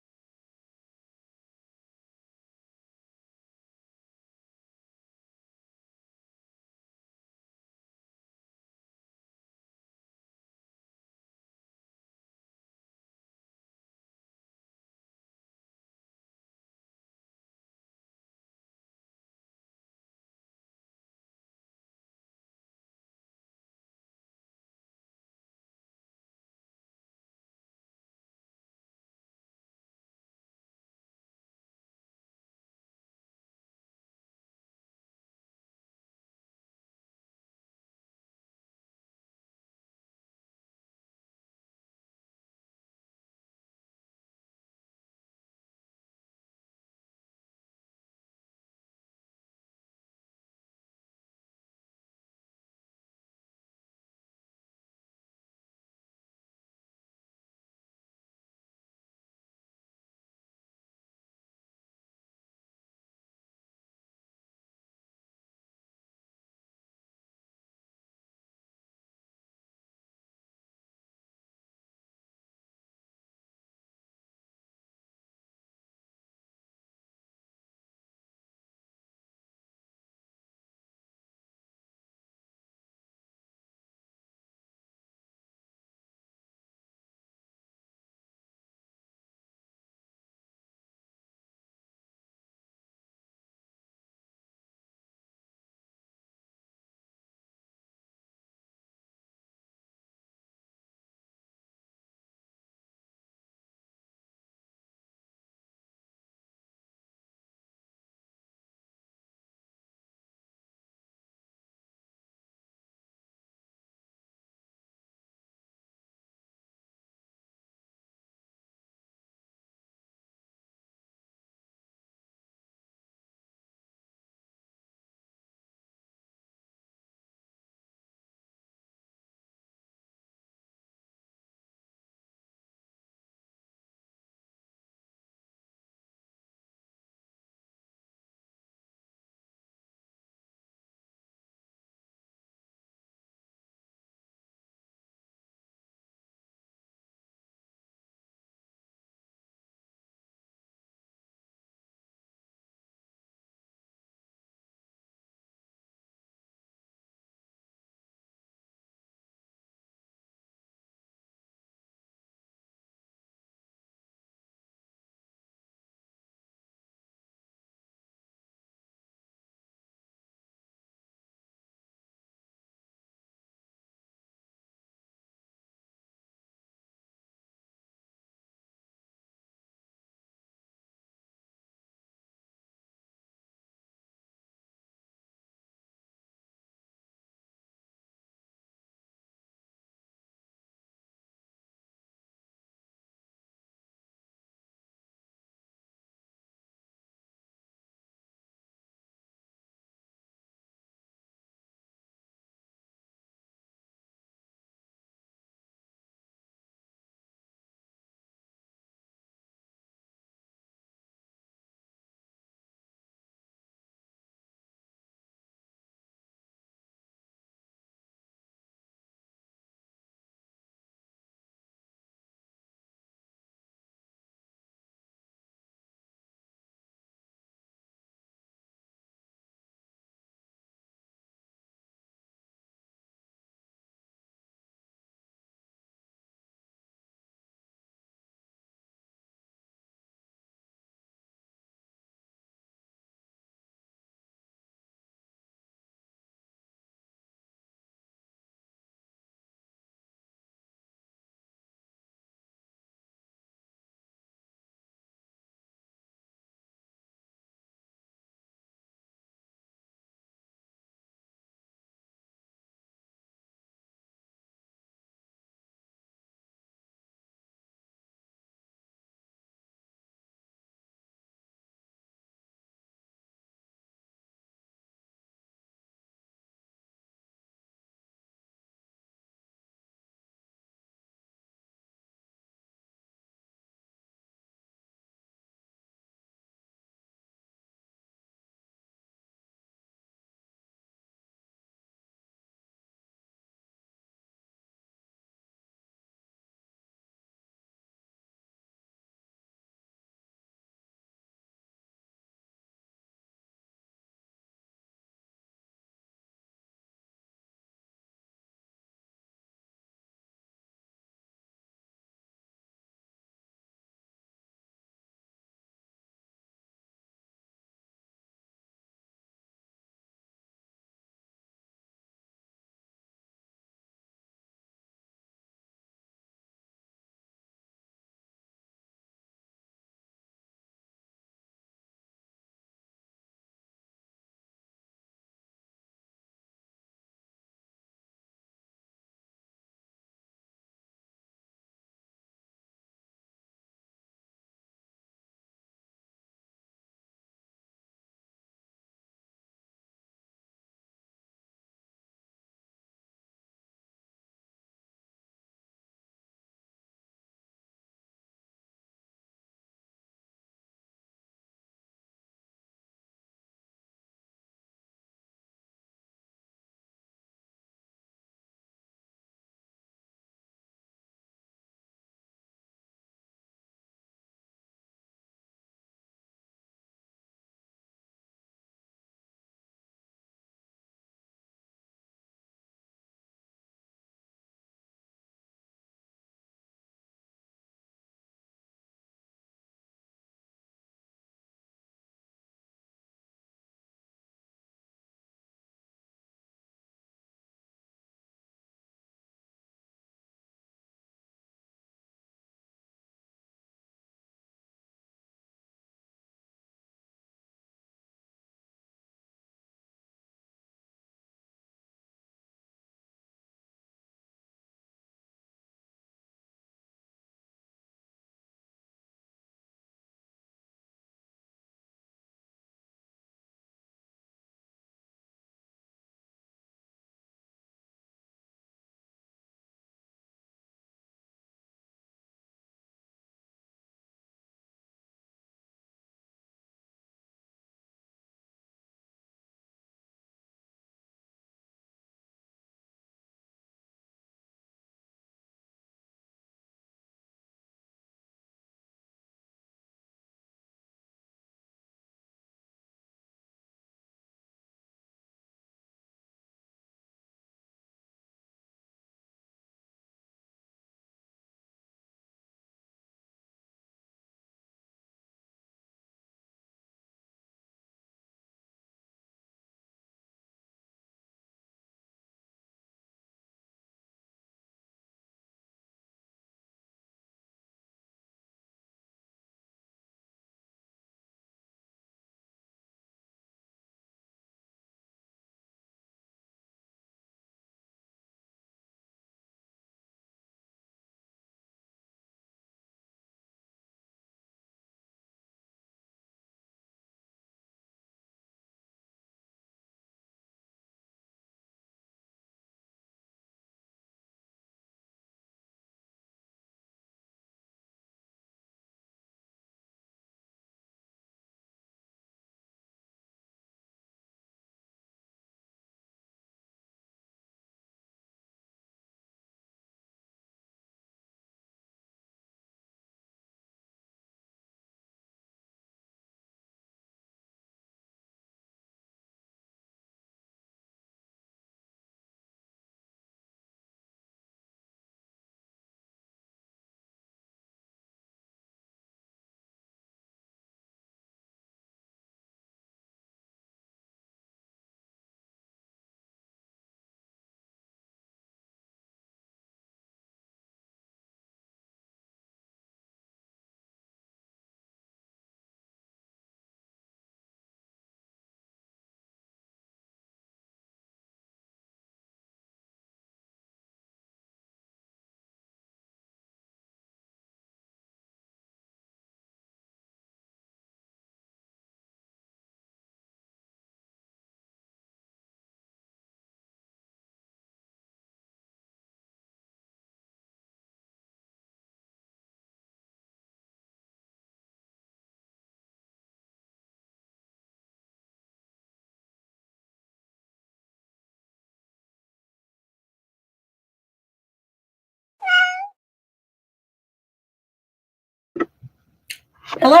Hello.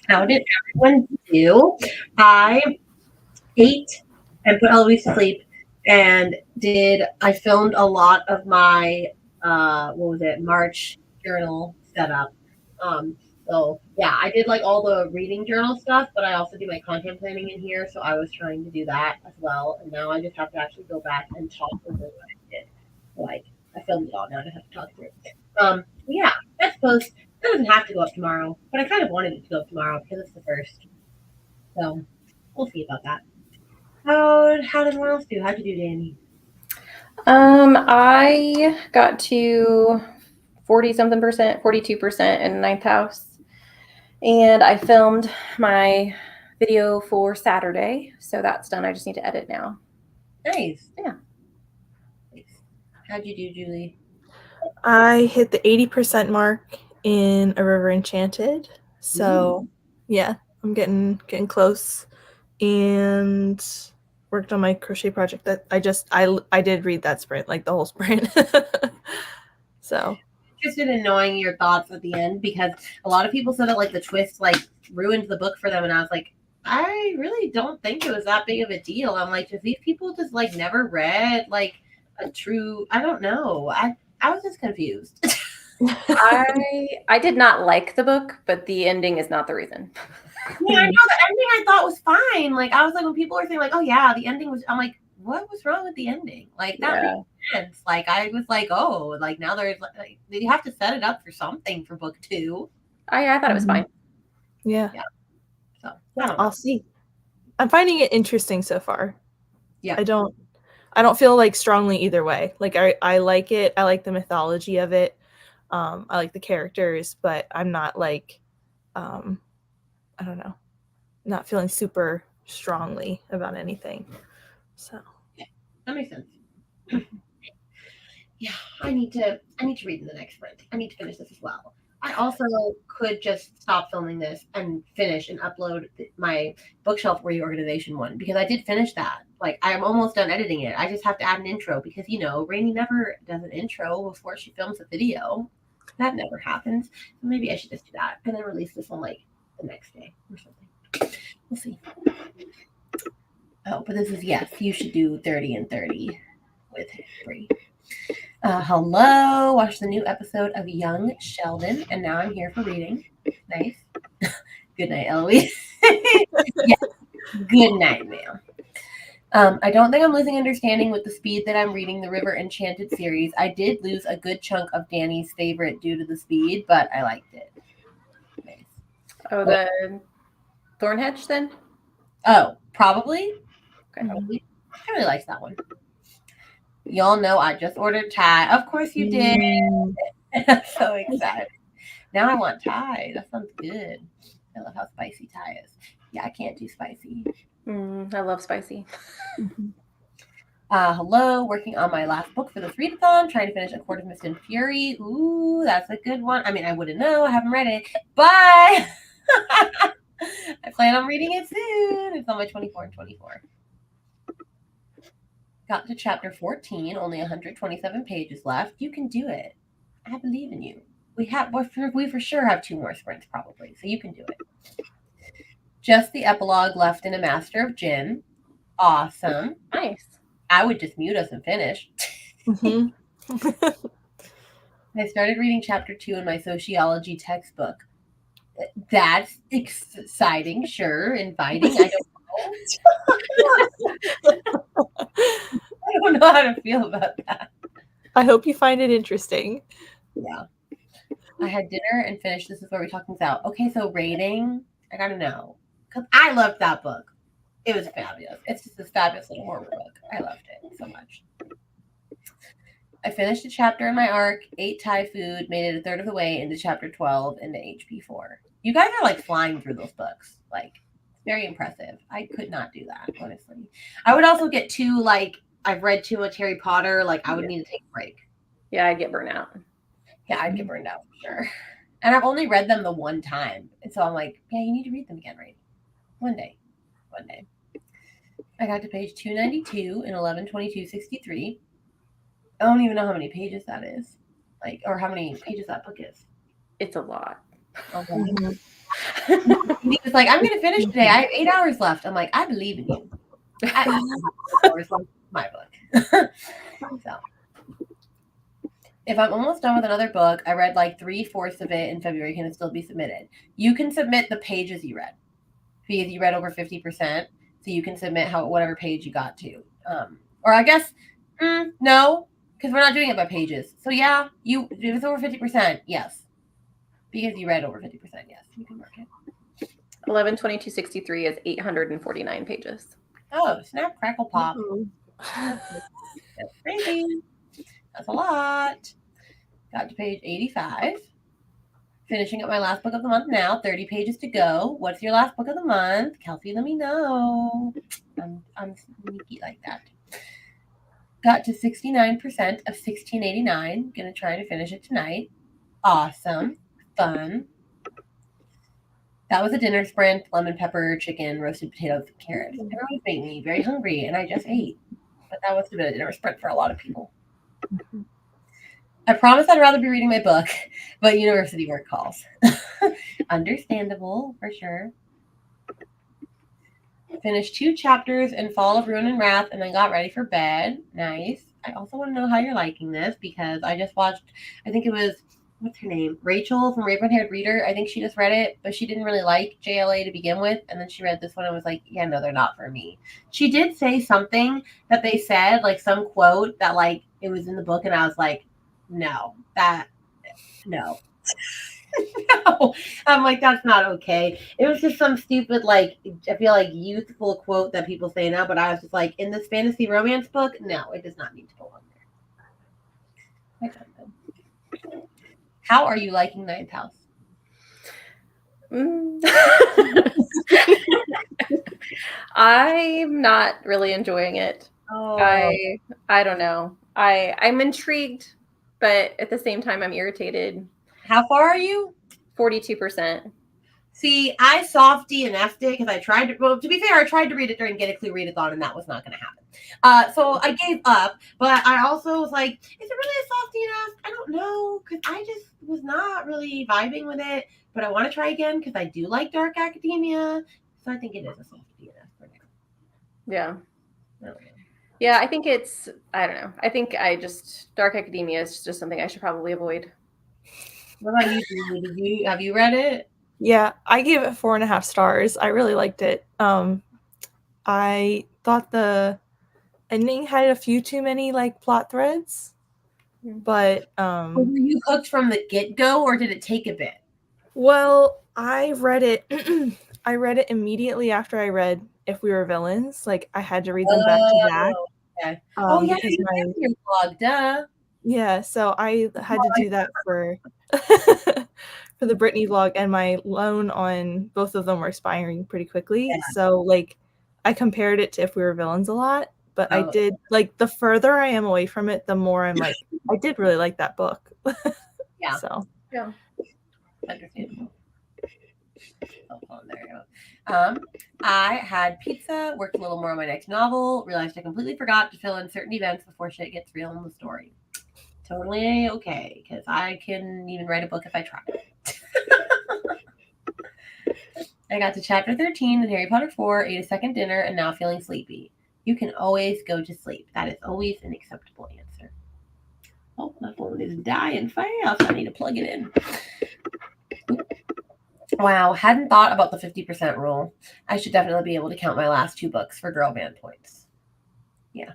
How did everyone do? I ate and put Eloise to sleep, and I filmed a lot of my March journal setup. So yeah, I did like all the reading journal stuff, but I also do my content planning in here. So I was trying to do that as well, and now I just have to actually go back and talk over what I did. Like I filmed it all now, I just have to talk through it. Yeah, that's supposed. That doesn't have to go up tomorrow, but I kind of wanted it to go up tomorrow because it's the first. So we'll see about that. How did everyone else do? How'd you do, Danny? I got to 40-something%, 42% in ninth house. And I filmed my video for Saturday. So that's done. I just need to edit now. Nice. Yeah. Nice. How'd you do, Julie? I hit the 80% mark in A River Enchanted. So yeah, I'm getting close. And worked on my crochet project that I did read that sprint, like the whole sprint. So Interested in knowing your thoughts at the end, because a lot of people said that like the twist like ruined the book for them, and I was like, I really don't think it was that big of a deal. I'm like, if these people just like never read like a true, I don't know. I was just confused. I did not like the book, but the ending is not the reason. Yeah, I know the ending I thought was fine. Like I was like, when people were saying like, oh yeah, the ending was, I'm like, what was wrong with the ending? Like that Yeah. makes sense. Like I was like, oh, like now there's like you have to set it up for something for book 2. I thought it was fine. yeah, So I don't know. I'll see. I'm finding it interesting so far. Yeah. I don't feel like strongly either way. Like I like it. I like the mythology of it. I like the characters, but I'm not like I don't know, not feeling super strongly about anything. So That makes sense. Yeah, I need to read in the next sprint. I need to finish this as well. I also could just stop filming this and finish and upload my bookshelf reorganization one, because I did finish that. Like I'm almost done editing it. I just have to add an intro because Rainy never does an intro before she films a video. That never happens. So maybe I should just do that and then release this one like the next day or something. We'll see. Oh, but this is, yes, you should do 30 and 30 with Brie. Hello, watch the new episode of Young Sheldon, and now I'm here for reading. Nice. Good night, Eloise. Yeah. Good night, ma'am. I don't think I'm losing understanding with the speed that I'm reading the River Enchanted series. I did lose a good chunk of Danny's favorite due to the speed, but I liked it. Nice. Oh, the Thornhedge then? Oh, probably. Okay. Probably. I really liked that one. Y'all know I just ordered Thai. Of course you did. I'm so excited. Now I want Thai. That sounds good. I love how spicy Thai is. Yeah, I can't do spicy. I love spicy. Hello, working on my last book for the readathon, trying to finish A Court of Mist and Fury. Ooh, that's a good one. I mean, I wouldn't know. I haven't read it. Bye. I plan on reading it soon. It's on my 24 and 24. Got to chapter 14, only 127 pages left. You can do it. I believe in you. We for sure have 2 more sprints probably, so you can do it. Just the epilogue left in A Master of Jin. Awesome. Nice. I would just mute us and finish. Mm-hmm. I started reading chapter 2 in my sociology textbook. That's exciting, sure, inviting. I don't know how to feel about that. I hope you find it interesting. Yeah. I had dinner and finished. This is where we talk things out. Okay, so rating, I gotta know. Because I loved that book. It was fabulous. It's just this fabulous little horror book. I loved it so much. I finished a chapter in my arc, ate Thai food, made it a third of the way into chapter 12 into HP4. You guys are like flying through those books. Like, very impressive. I could not do that, honestly. I would also get too, like, I've read too much Harry Potter. Like, I would need to take a break. Yeah, I'd get burnt out. Yeah, I'd get burned out for sure. And I've only read them the one time. And so I'm like, yeah, you need to read them again, right? One day. I got to page 292 in 11/22/63. I don't even know how many pages that is. Like, or how many pages that book is. It's a lot. Okay. Mhm. He was like, I'm going to finish today. I have 8 hours left. I'm like, I believe in you. I have 8 hours left in my book. So, if I'm almost done with another book, I read like 3/4 of it in February, can it still be submitted? You can submit the pages you read because you read over 50%. So you can submit whatever page you got to. Or I guess, no, because we're not doing it by pages. So yeah, if it's over 50%, yes. Because you read over 50%, yes, you can mark it. 11/22/63 is 849 pages. Oh, snap, crackle, pop. Mhm. That's crazy. That's a lot. Got to page 85. Finishing up my last book of the month now. 30 pages to go. What's your last book of the month? Kelsey, let me know. I'm sneaky like that. Got to 69% of 1689. Gonna try to finish it tonight. Awesome. Fun. That was a dinner sprint. Lemon pepper, chicken, roasted potatoes, and carrots. Everyone's making me very hungry, and I just ate. But that was a bit of a dinner sprint for a lot of people. I promise I'd rather be reading my book, but university work calls. Understandable, for sure. Finished 2 chapters in Fall of Ruin and Wrath, and then got ready for bed. Nice. I also want to know how you're liking this, because I just watched, I think it was, what's her name? Rachel from Raven Haired Reader. I think she just read it, but she didn't really like JLA to begin with, and then she read this one and was like, yeah, no, they're not for me. She did say something that they said, like some quote that like it was in the book, and I was like, no. No. I'm like, that's not okay. It was just some stupid, like, I feel like youthful quote that people say now, but I was just like, in this fantasy romance book, no, it does not need to belong there. How are you liking Ninth House? I'm not really enjoying it. Oh, I don't know. I'm intrigued, but at the same time I'm irritated. how far are you? 42%. See, I soft DNF'd it because I tried to. Well, to be fair, I tried to read it during Get a Clue Readathon, and that was not going to happen. So I gave up. But I also was like, is it really a soft DNF? I don't know, because I just was not really vibing with it. But I want to try again because I do like Dark Academia. So I think it is a soft DNF for now. Yeah. Oh, Yeah, I think it's, I don't know. I think Dark Academia is just something I should probably avoid. What about you, Julie? Have you read it? Yeah, I gave it 4.5 stars. I really liked it. I thought the ending had a few too many like plot threads, but Were you hooked from the get-go, or did it take a bit? well, I read it. I read it immediately after I read If We Were Villains. Like I had to read them back to back. Okay. Yeah, because you have your blog, duh. Yeah, so I had to do that for for the Brittany vlog, and my loan on both of them were expiring pretty quickly. Yeah. So like I compared it to If We Were Villains a lot, but I did like the further I am away from it, the more I'm like, I did really like that book. Yeah. So yeah. Understandable. Oh, there you go. I had pizza, worked a little more on my next novel, realized I completely forgot to fill in certain events before shit gets real in the story. Totally okay, because I can even write a book if I try. I got to chapter 13 in Harry Potter 4, ate a second dinner, and now feeling sleepy. You can always go to sleep. That is always an acceptable answer. Oh, my phone is dying fast. I need to plug it in. Wow, hadn't thought about the 50% rule. I should definitely be able to count my last 2 books for girl band points. Yeah.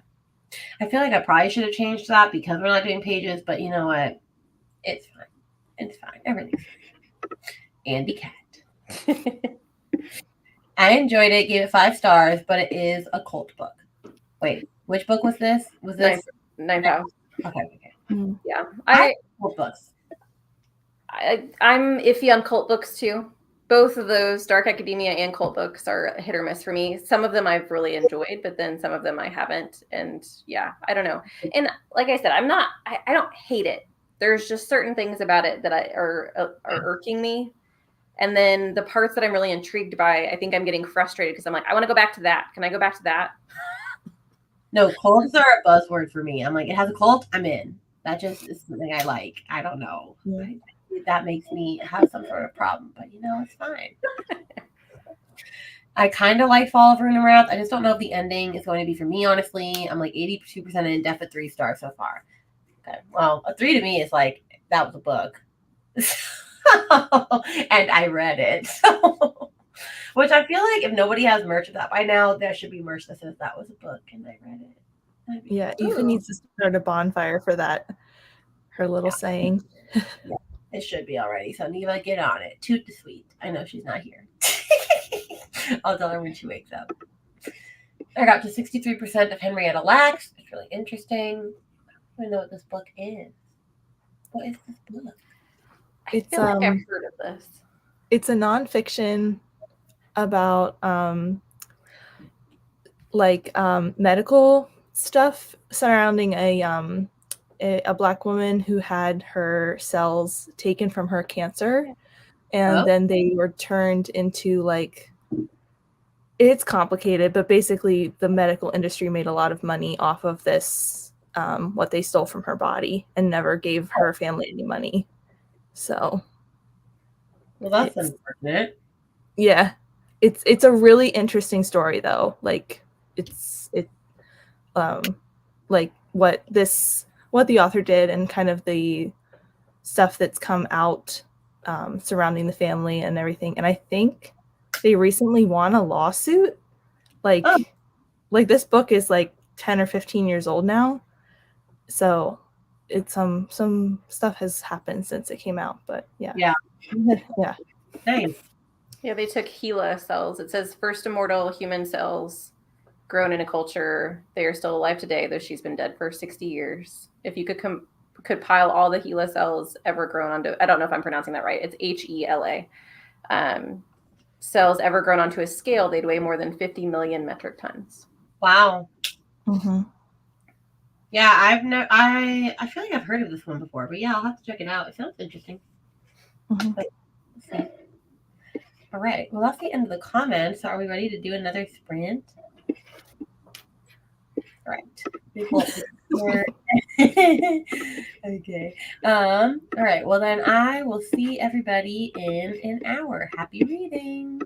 I feel like I probably should have changed that because we're not doing pages, but you know what? It's fine. It's fine. Everything's fine. Andy Cat. I enjoyed it, gave it 5 stars, but it is a cult book. Wait, which book was this? Was this Ninth House? Okay. Yeah. I cult books. I'm iffy on cult books too. Both of those, Dark Academia and cult books, are hit or miss for me. Some of them I've really enjoyed, but then some of them I haven't. And yeah, I don't know. And like I said, I don't hate it. There's just certain things about it that are irking me. And then the parts that I'm really intrigued by, I think I'm getting frustrated because I'm like, I want to go back to that. Can I go back to that? No, cults are a buzzword for me. I'm like, it has a cult, I'm in. That just is something I like. I don't know. Yeah. that makes me have some sort of problem, but it's fine. I kind of like Fall of Rune and Wrath. I just don't know if the ending is going to be for me, honestly. I'm like 82% in, def at 3 stars so far. Okay. Well, a 3 to me is like, that was a book. And I read it. So, which I feel like if nobody has merch of that by now, there should be merch that says that was a book and I read it. Yeah, Aoife needs to start a bonfire for that. Her little saying. Yeah, it should be already. So Neva, get on it. Toot the sweet. I know she's not here. I'll tell her when she wakes up. I got to 63% of Henrietta Lacks. It's really interesting. I don't know what this book is. What is this book? I feel like I've heard of this. It's a nonfiction about medical stuff surrounding a Black woman who had her cells taken from her cancer, and then they were turned into it's complicated, but basically the medical industry made a lot of money off of this, what they stole from her body, and never gave her family any money. So, well, that's unfortunate. Yeah, it's a really interesting story though. What the author did and kind of the stuff that's come out surrounding the family and everything. And I think they recently won a lawsuit. This book is 10 or 15 years old now. So it's some stuff has happened since it came out, but yeah. Yeah. Nice. Yeah, they took HeLa cells. It says first immortal human cells grown in a culture. They are still alive today, though she's been dead for 60 years. If you could pile all the HeLa cells ever grown onto, I don't know if I'm pronouncing that right. It's HeLa. Cells ever grown onto a scale, they'd weigh more than 50 million metric tons. Wow. Mm-hmm. Yeah, I feel like I've heard of this one before, but yeah, I'll have to check it out. It sounds interesting. Mm-hmm. But, let's see. All right. Well, that's the end of the comments. So are we ready to do another sprint? All right. Okay. All right. Well, then I will see everybody in an hour. Happy reading.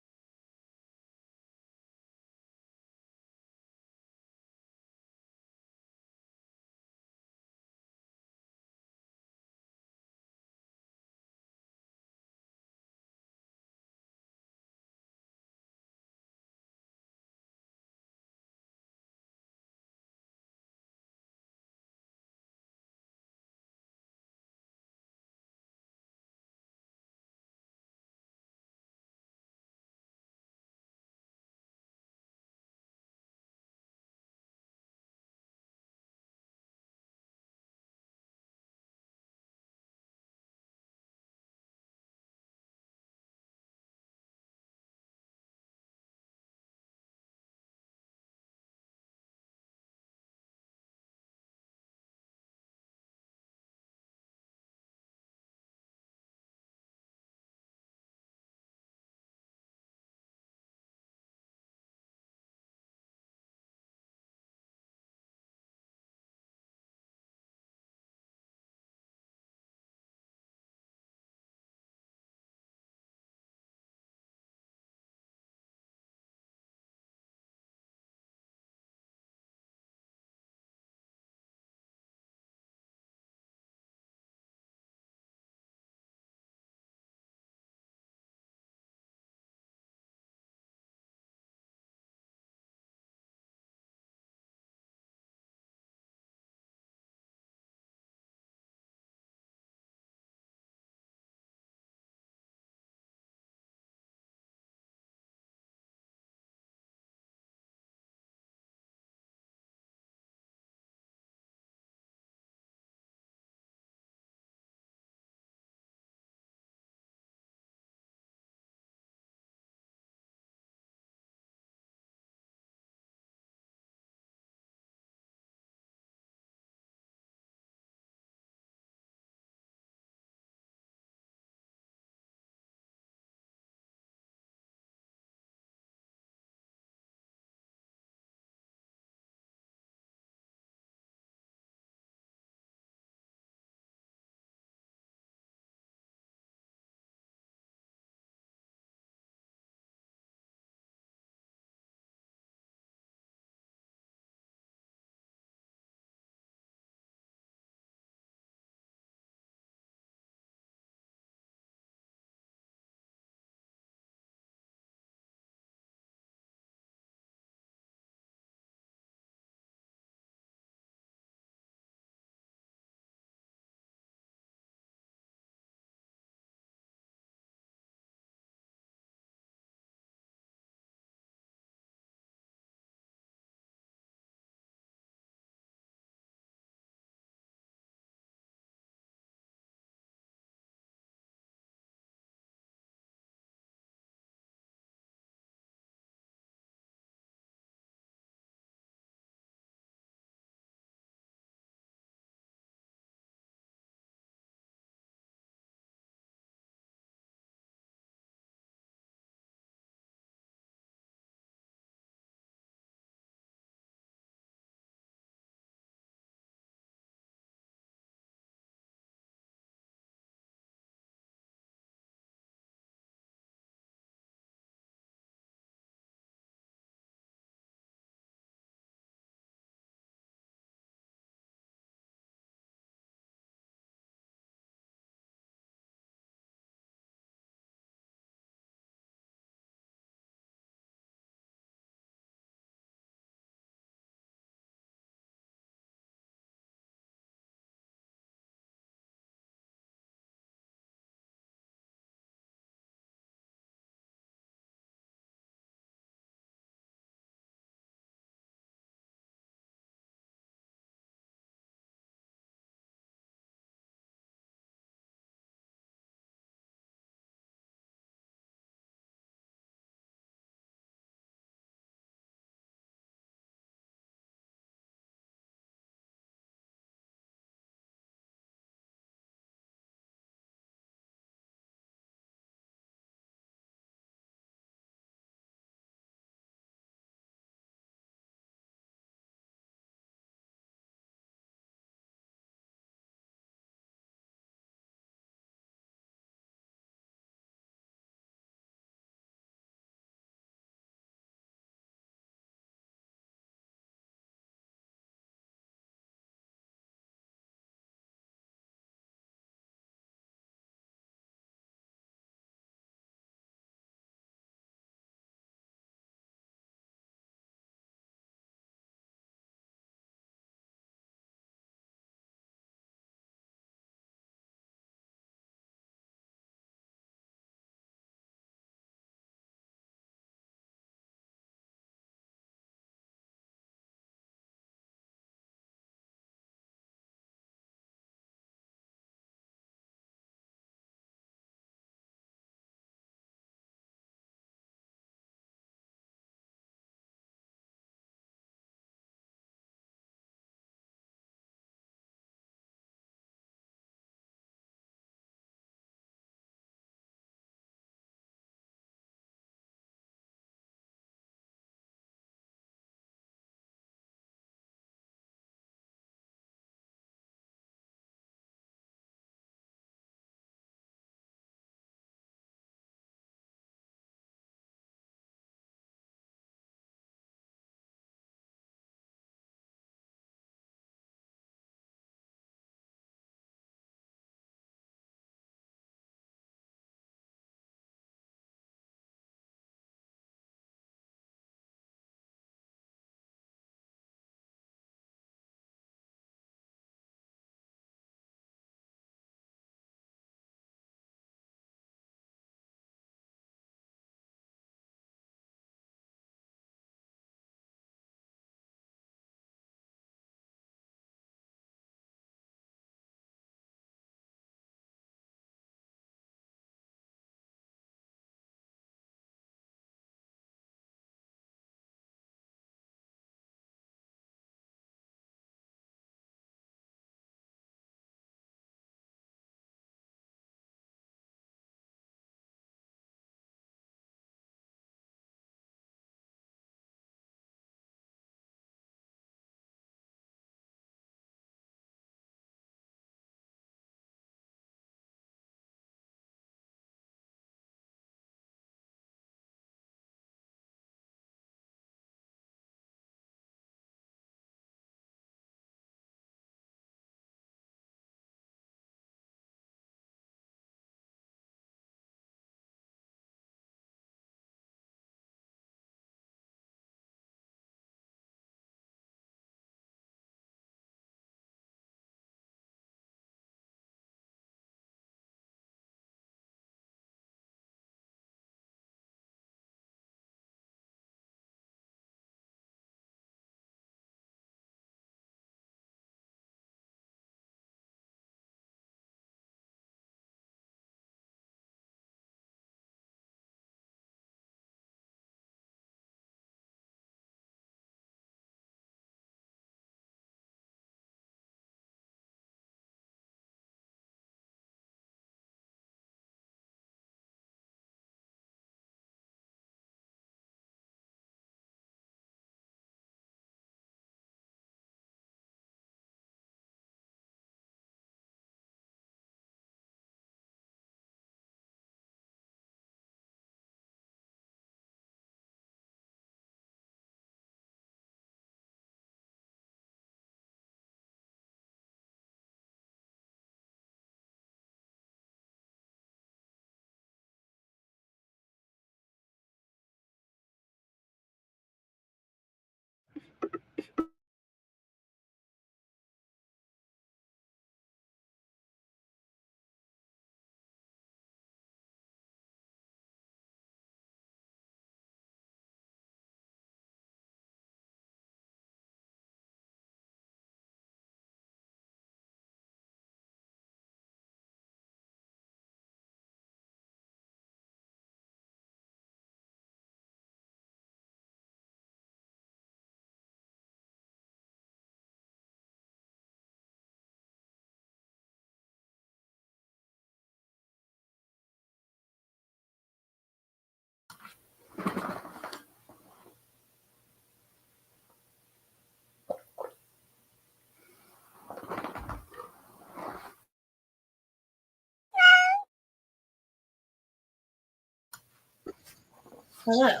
Hello.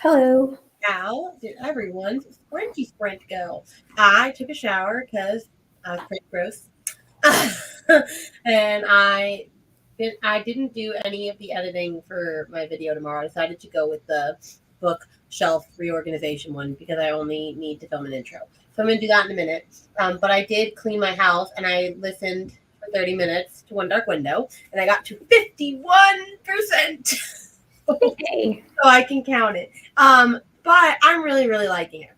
Hello. How did everyone's sprinty sprint go? I took a shower because I was pretty gross. And I didn't do any of the editing for my video tomorrow. I decided to go with the bookshelf reorganization one because I only need to film an intro. So I'm going to do that in a minute. But I did clean my house and I listened for 30 minutes to One Dark Window and I got to 51%. Hey. So I can count it. But I'm really, really liking it.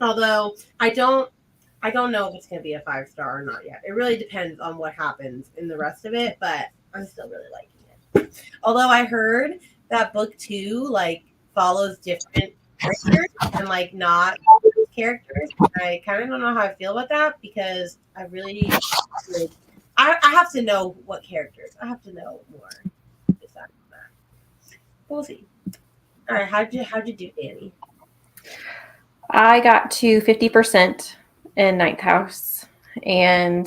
Although I don't know if it's going to be a 5-star or not yet. It really depends on what happens in the rest of it, but I'm still really liking it. Although I heard that book 2 like follows different characters and like not characters. I kind of don't know how I feel about that because I really like, I have to know what characters. I have to know more. Besides that, we'll see. All right, how'd you do, Danny? I got to 50% in Ninth House, and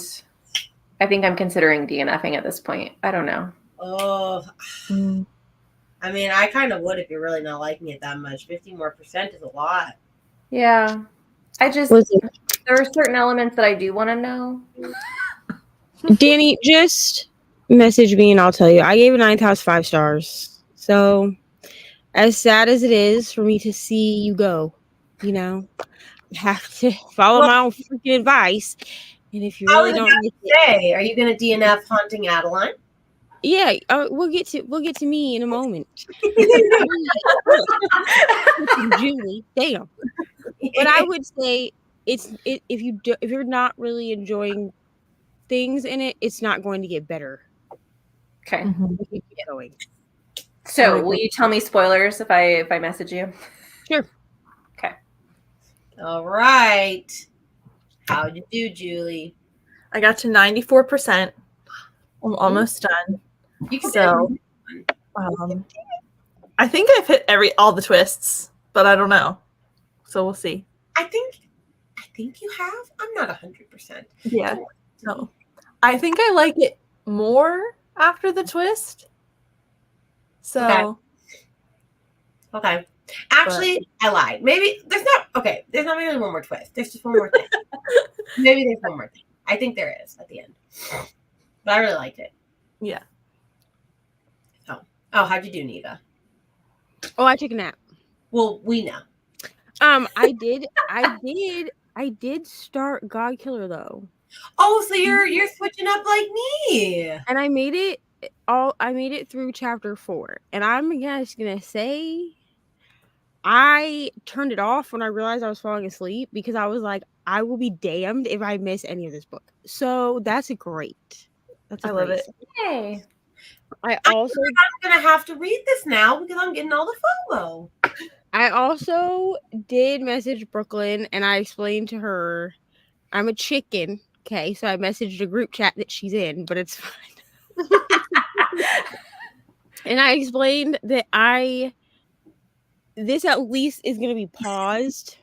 I think I'm considering DNFing at this point. I don't know. Oh, I mean, I kind of would if you're really not liking it that much. 50% more is a lot. Yeah. There are certain elements that I do want to know. Danny, just message me and I'll tell you. I gave a Ninth House 5 stars. So, as sad as it is for me to see you go, you know, I have to follow my own freaking advice. And if you really don't like it, Are you going to DNF Haunting Adeline? yeah, we'll get to me in a moment. Julie, damn. But I would say if you're not really enjoying things in it, it's not going to get better. Okay. If you keep going. So will you tell me spoilers if I message you? Sure. Okay. All right. How'd you do, Julie? I got to 94%. I'm almost done. So I think I've hit all the twists, but I don't know. So we'll see. I think you have. I'm not 100%. Yeah. No. I think I like it more after the twist. So Okay. Actually, I lied. Maybe there's not really one more twist. There's just one more thing. Maybe there's one more thing. I think there is at the end. But I really liked it. Yeah. Oh, how'd you do, Neva? Oh, I took a nap. Well, we know. I did start God Killer though. Oh, so you're switching up like me. And I made it through chapter 4. And I'm just gonna say I turned it off when I realized I was falling asleep because I was like, I will be damned if I miss any of this book. So that's great. I love it. Yay. I'm gonna have to read this now because I'm getting all the FOMO. I also did message Brooklyn and I explained to her I'm a chicken. Okay, so I messaged a group chat that she's in, but it's fine. And I explained that this at least is gonna be paused.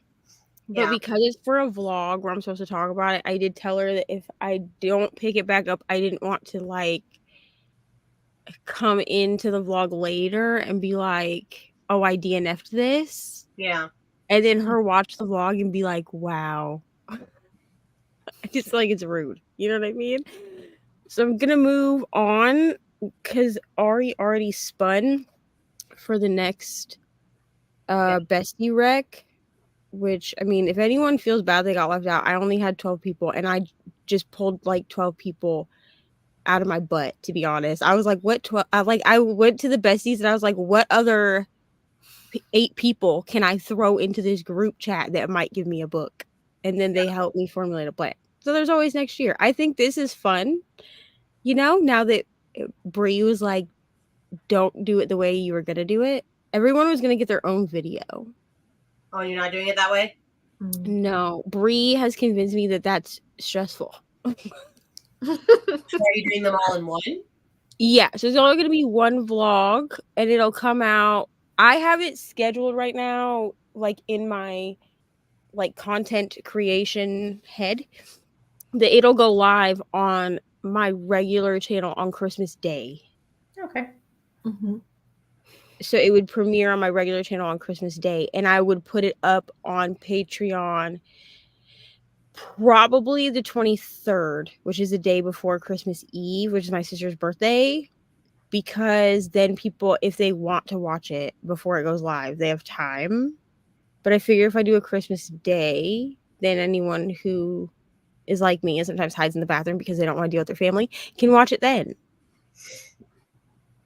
But because it's for a vlog where I'm supposed to talk about it, I did tell her that if I don't pick it back up, I didn't want to like come into the vlog later and be like, oh, I DNF'd this. Yeah. And then her watch the vlog and be like, wow. Just like it's rude. You know what I mean? So I'm going to move on because Ari already spun for the next bestie rec. Which, I mean, if anyone feels bad they got left out, I only had 12 people and I just pulled like 12 people out of my butt, to be honest. I was like, what 12? I went to the besties and I was like, what other 8 people can I throw into this group chat that might give me a book? And then they helped me formulate a plan. So there's always next year. I think this is fun. You know, now that Bree was like, don't do it the way you were going to do it. Everyone was going to get their own video. Oh, you're not doing it that way? No, Bree has convinced me that that's stressful. Are you doing them all in one? Yeah, so it's only going to be one vlog, and it'll come out. I have it scheduled right now, like in my like content creation head, that it'll go live on my regular channel on Christmas Day. Okay. Mm-hmm. So it would premiere on my regular channel on Christmas Day, and I would put it up on Patreon probably the 23rd, which is the day before Christmas Eve, which is my sister's birthday, because then people, if they want to watch it before it goes live, they have time. But I figure if I do a Christmas Day, then anyone who is like me and sometimes hides in the bathroom because they don't want to deal with their family can watch it then.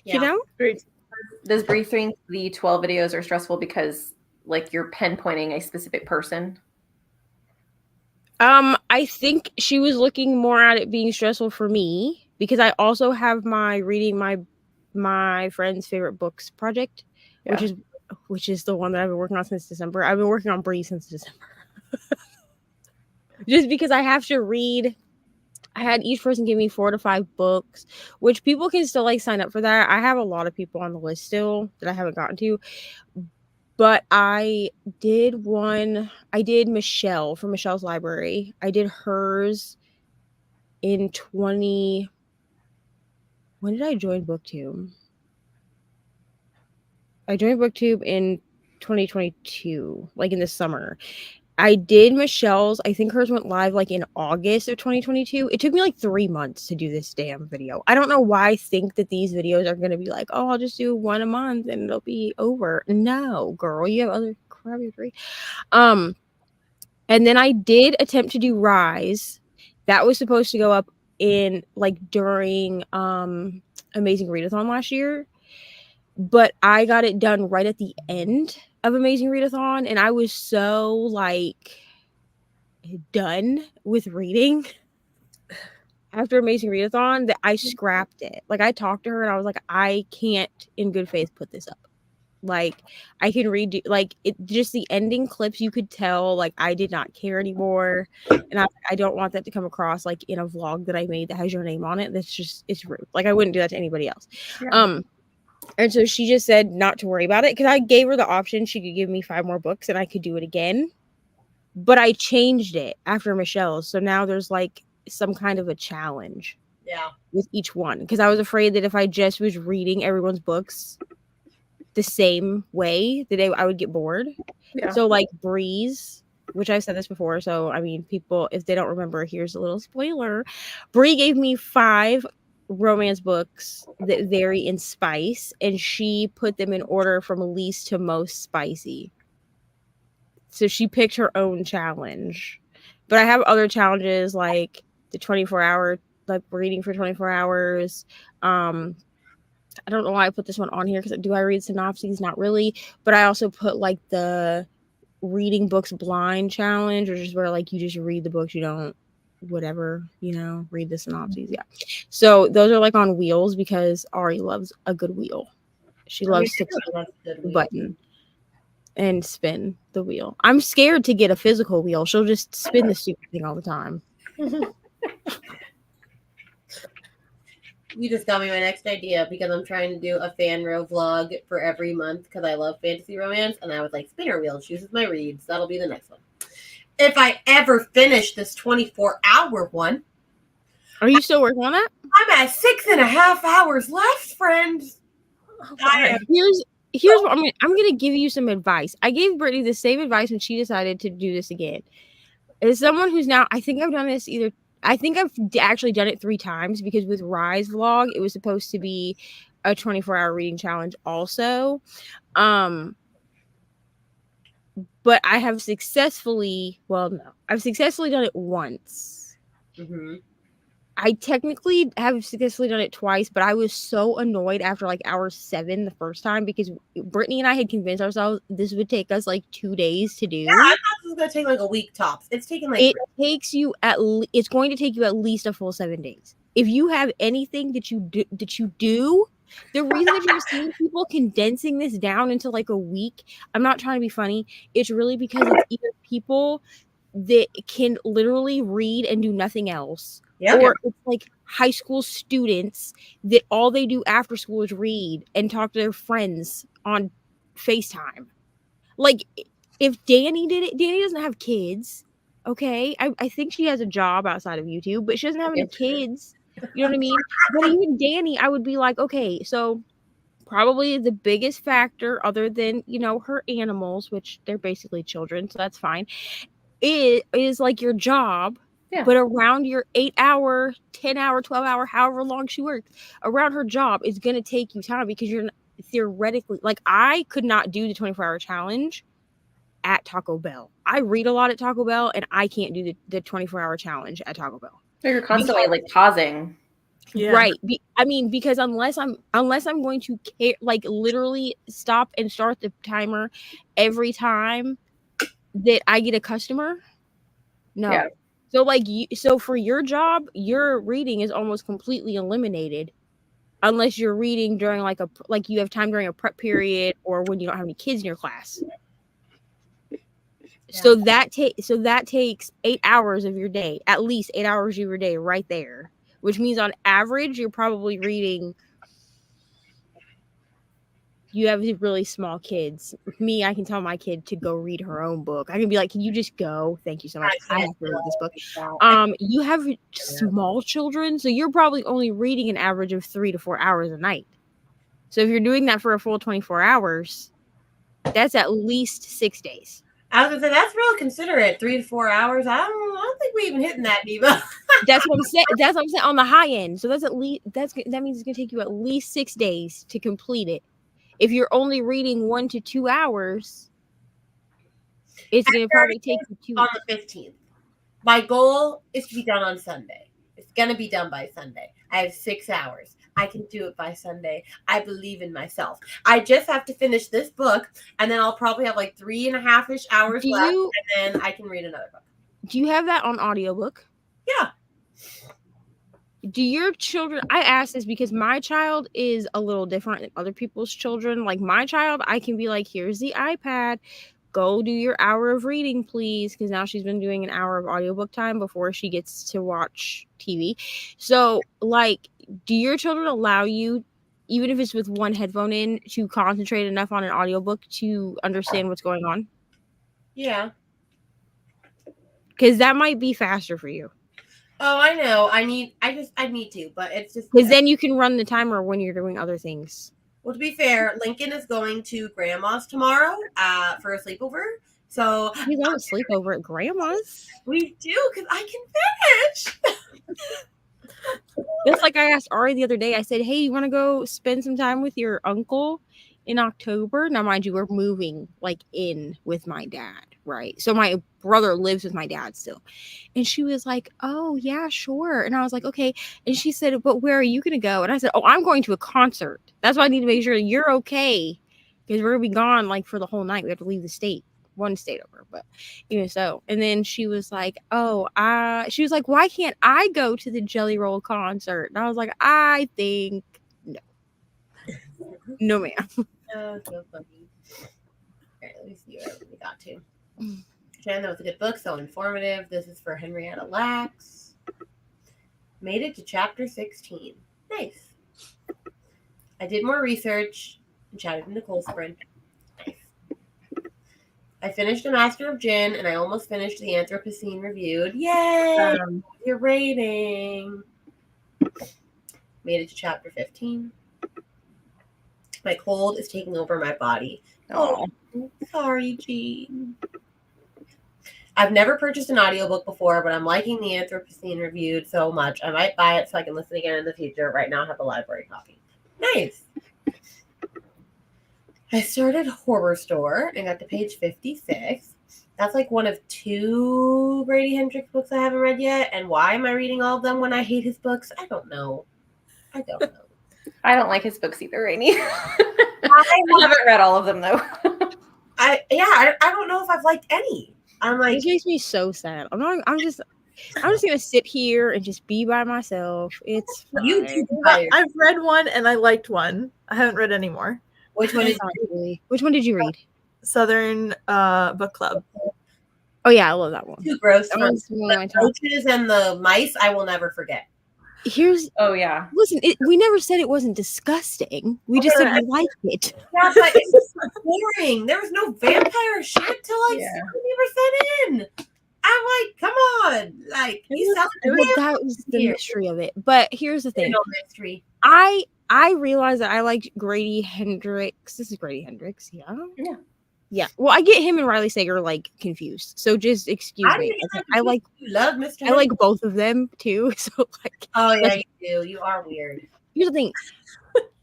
Yeah. You know? Great. Does Bree think the 12 videos are stressful because like you're pinpointing a specific person? I think she was looking more at it being stressful for me because I also have my reading my friend's favorite books project, which is the one that I've been working on since December. I've been working on Bree since December. Just because I have to read. I had each person give me 4 to 5 books, which people can still like sign up for that. I have a lot of people on the list still that I haven't gotten to. But I did Michelle from Michelle's Library. I did hers in when did I join BookTube? I joined BookTube in 2022, like in the summer. I did Michelle's. I think hers went live like in August of 2022. It took me like 3 months to do this damn video. I don't know why I think that these videos are going to be like, oh, I'll just do one a month and it'll be over. No, girl, you have other crap to read. And then I did attempt to do Rise. That was supposed to go up in like during Amazing Readathon last year. But I got it done right at the end of Amazing Readathon, and I was so like done with reading after Amazing Readathon that I scrapped it. Like I talked to her and I was like, I can't in good faith put this up. Like I can read like it, just the ending clips, you could tell like I did not care anymore, and I don't want that to come across like in a vlog that I made that has your name on it. That's just, it's rude. Like I wouldn't do that to anybody else. Yeah. And so she just said not to worry about it because I gave her the option. She could give me 5 more books and I could do it again. But I changed it after Michelle's. So now there's like some kind of a challenge with each one. Because I was afraid that if I just was reading everyone's books the same way, that I would get bored. Yeah. So like Bree's, which I've said this before. So, I mean, people, if they don't remember, here's a little spoiler. Bree gave me 5 romance books that vary in spice, and she put them in order from least to most spicy. So she picked her own challenge. But I have other challenges like the 24-hour, like reading for 24 hours. I don't know why I put this one on here because do I read synopses? Not really. But I also put like the reading books blind challenge, which is where like you just read the books, you don't whatever, you know, read the synopses. Yeah. So those are like on wheels because Ari loves a good wheel. She loves to click the button and spin the wheel. I'm scared to get a physical wheel. She'll just spin the stupid thing all the time. You just got me my next idea because I'm trying to do a fan row vlog for every month because I love fantasy romance, and I was like, spinner wheel chooses my reads. That'll be the next one. If I ever finish this 24-hour one. Are you still working on that? I'm at 6.5 hours left, friends. Here's what I'm gonna give you some advice. I gave Brittany the same advice when she decided to do this again. As someone who's now, I think I've actually done it 3 times because with Rise vlog, it was supposed to be a 24-hour reading challenge also. But I have successfully done it once. Mm-hmm. I technically have successfully done it twice, but I was so annoyed after like hour 7 the first time because Brittany and I had convinced ourselves this would take us like 2 days to do. Yeah, I thought this was gonna take like a week tops. It's taking like it's going to take you at least a full 7 days. If you have anything that you do, the reason that you're seeing people condensing this down into like a week, I'm not trying to be funny. It's really because it's either people that can literally read and do nothing else. Yeah. Or it's like high school students that all they do after school is read and talk to their friends on FaceTime. Like, if Danny did it, Danny doesn't have kids, okay? I think she has a job outside of YouTube, but she doesn't have any kids. You know what I mean? But even Danny, I would be like, okay, so probably the biggest factor, other than, you know, her animals, which they're basically children, so that's fine, is like your job. Yeah. But around your 8-hour, 10-hour, 12-hour, however long she works, around her job is going to take you time, because you're theoretically, like, I could not do the 24-hour challenge at Taco Bell. I read a lot at Taco Bell, and I can't do the 24-hour challenge at Taco Bell. So you're constantly like pausing. Yeah. Right. I mean, because unless I'm going to like literally stop and start the timer every time that I get a customer, no. Yeah. So like so for your job, your reading is almost completely eliminated, unless you're reading during like you have time during a prep period, or when you don't have any kids in your class. Yeah. So that takes 8 hours of your day, at least 8 hours of your day right there, which means on average, you're probably reading. You have these really small kids. Me, I can tell my kid to go read her own book. I can be like, "Can you just go? Thank you so much. I have to read this book." You have small children, so you're probably only reading an average of 3 to 4 hours a night. So if you're doing that for a full 24 hours, that's at least 6 days. I was gonna say that's real considerate. 3 to 4 hours. I don't think we even hitting that, Diva. That's what I'm saying. That's what I'm saying on the high end. So that means it's gonna take you at least 6 days to complete it. If you're only reading 1 to 2 hours, it's gonna probably take you 2 on the 15th. My goal is to be done on Sunday. It's gonna be done by Sunday. I have 6 hours. I can do it by Sunday. I believe in myself. I just have to finish this book, and then I'll probably have like 3.5-ish hours left, and then I can read another book. Do you have that on audiobook? Yeah. Do your children, I ask this because my child is a little different than other people's children. Like my child, I can be like, here's the iPad, go do your hour of reading, please. Because now she's been doing an hour of audiobook time before she gets to watch TV. So like, do your children allow you, even if it's with one headphone in, to concentrate enough on an audiobook to understand what's going on? Yeah. Because that might be faster for you. Oh, I know. I need to, but it's just Because then you can run the timer when you're doing other things. Well, to be fair, Lincoln is going to Grandma's tomorrow for a sleepover. So You don't sleep over at Grandma's. we do, because I can finish. Just like I asked Ari the other day, I said, hey, you want to go spend some time with your uncle in October? Now, mind you, we're moving like in with my dad, right? So my brother lives with my dad still. And she was like, oh, yeah, sure. And I was like, okay. And she said, but where are you going to go? And I said, oh, I'm going to a concert. That's why I need to make sure you're okay, because we're going to be gone like for the whole night. We have to leave the state. One state over, but so. And then she was like, she was like, why can't I go to the Jelly Roll concert? And I was like, I think no ma'am. Oh, so funny. All right, let me see where we got to. Jen, that was a good book, so informative. This is for Henrietta Lacks. Made it to chapter 16. Nice. I did more research and chatted with Nicole Sprint. Nice. I finished A Master of Gin, and I almost finished the Anthropocene Reviewed. Yay! Your rating. Made it to chapter 15. My cold is taking over my body. Oh, sorry, Jean. I've never purchased an audiobook before, but I'm liking the Anthropocene Reviewed so much. I might buy it so I can listen again in the future. Right now I have a library copy. Nice. I started Horror Store and got to page 56. That's like one of 2 Grady Hendrix books I haven't read yet. And why am I reading all of them when I hate his books? I don't know. I I don't like his books either, Rainy. I haven't read all of them though. I don't know if I've liked any. I'm like, It makes me so sad. I'm just gonna sit here and just be by myself. It's fine. you too tired. I've read one and I liked one. I haven't read any more. Which one is Which one did you read? Southern Book Club. Oh yeah, I love that one. too gross? That For one's one of my the top. roaches and the mice, I will never forget. Oh yeah. Listen, we never said it wasn't disgusting. We just said we liked it. Yeah, but it's just boring. There was no vampire shit till like Yeah. 70% in. I'm like, come on. Like, you sound That was the Here. mystery of it. But here's the thing. no mystery. I I realized that I liked Grady Hendrix. This is Grady Hendrix, yeah. Yeah. Yeah. Well, I get him and Riley Sager like confused. So just excuse I me. didn't Okay, even know you love Mr. I like both of them too. So like Oh yeah, like- you do. You are weird. here's the thing.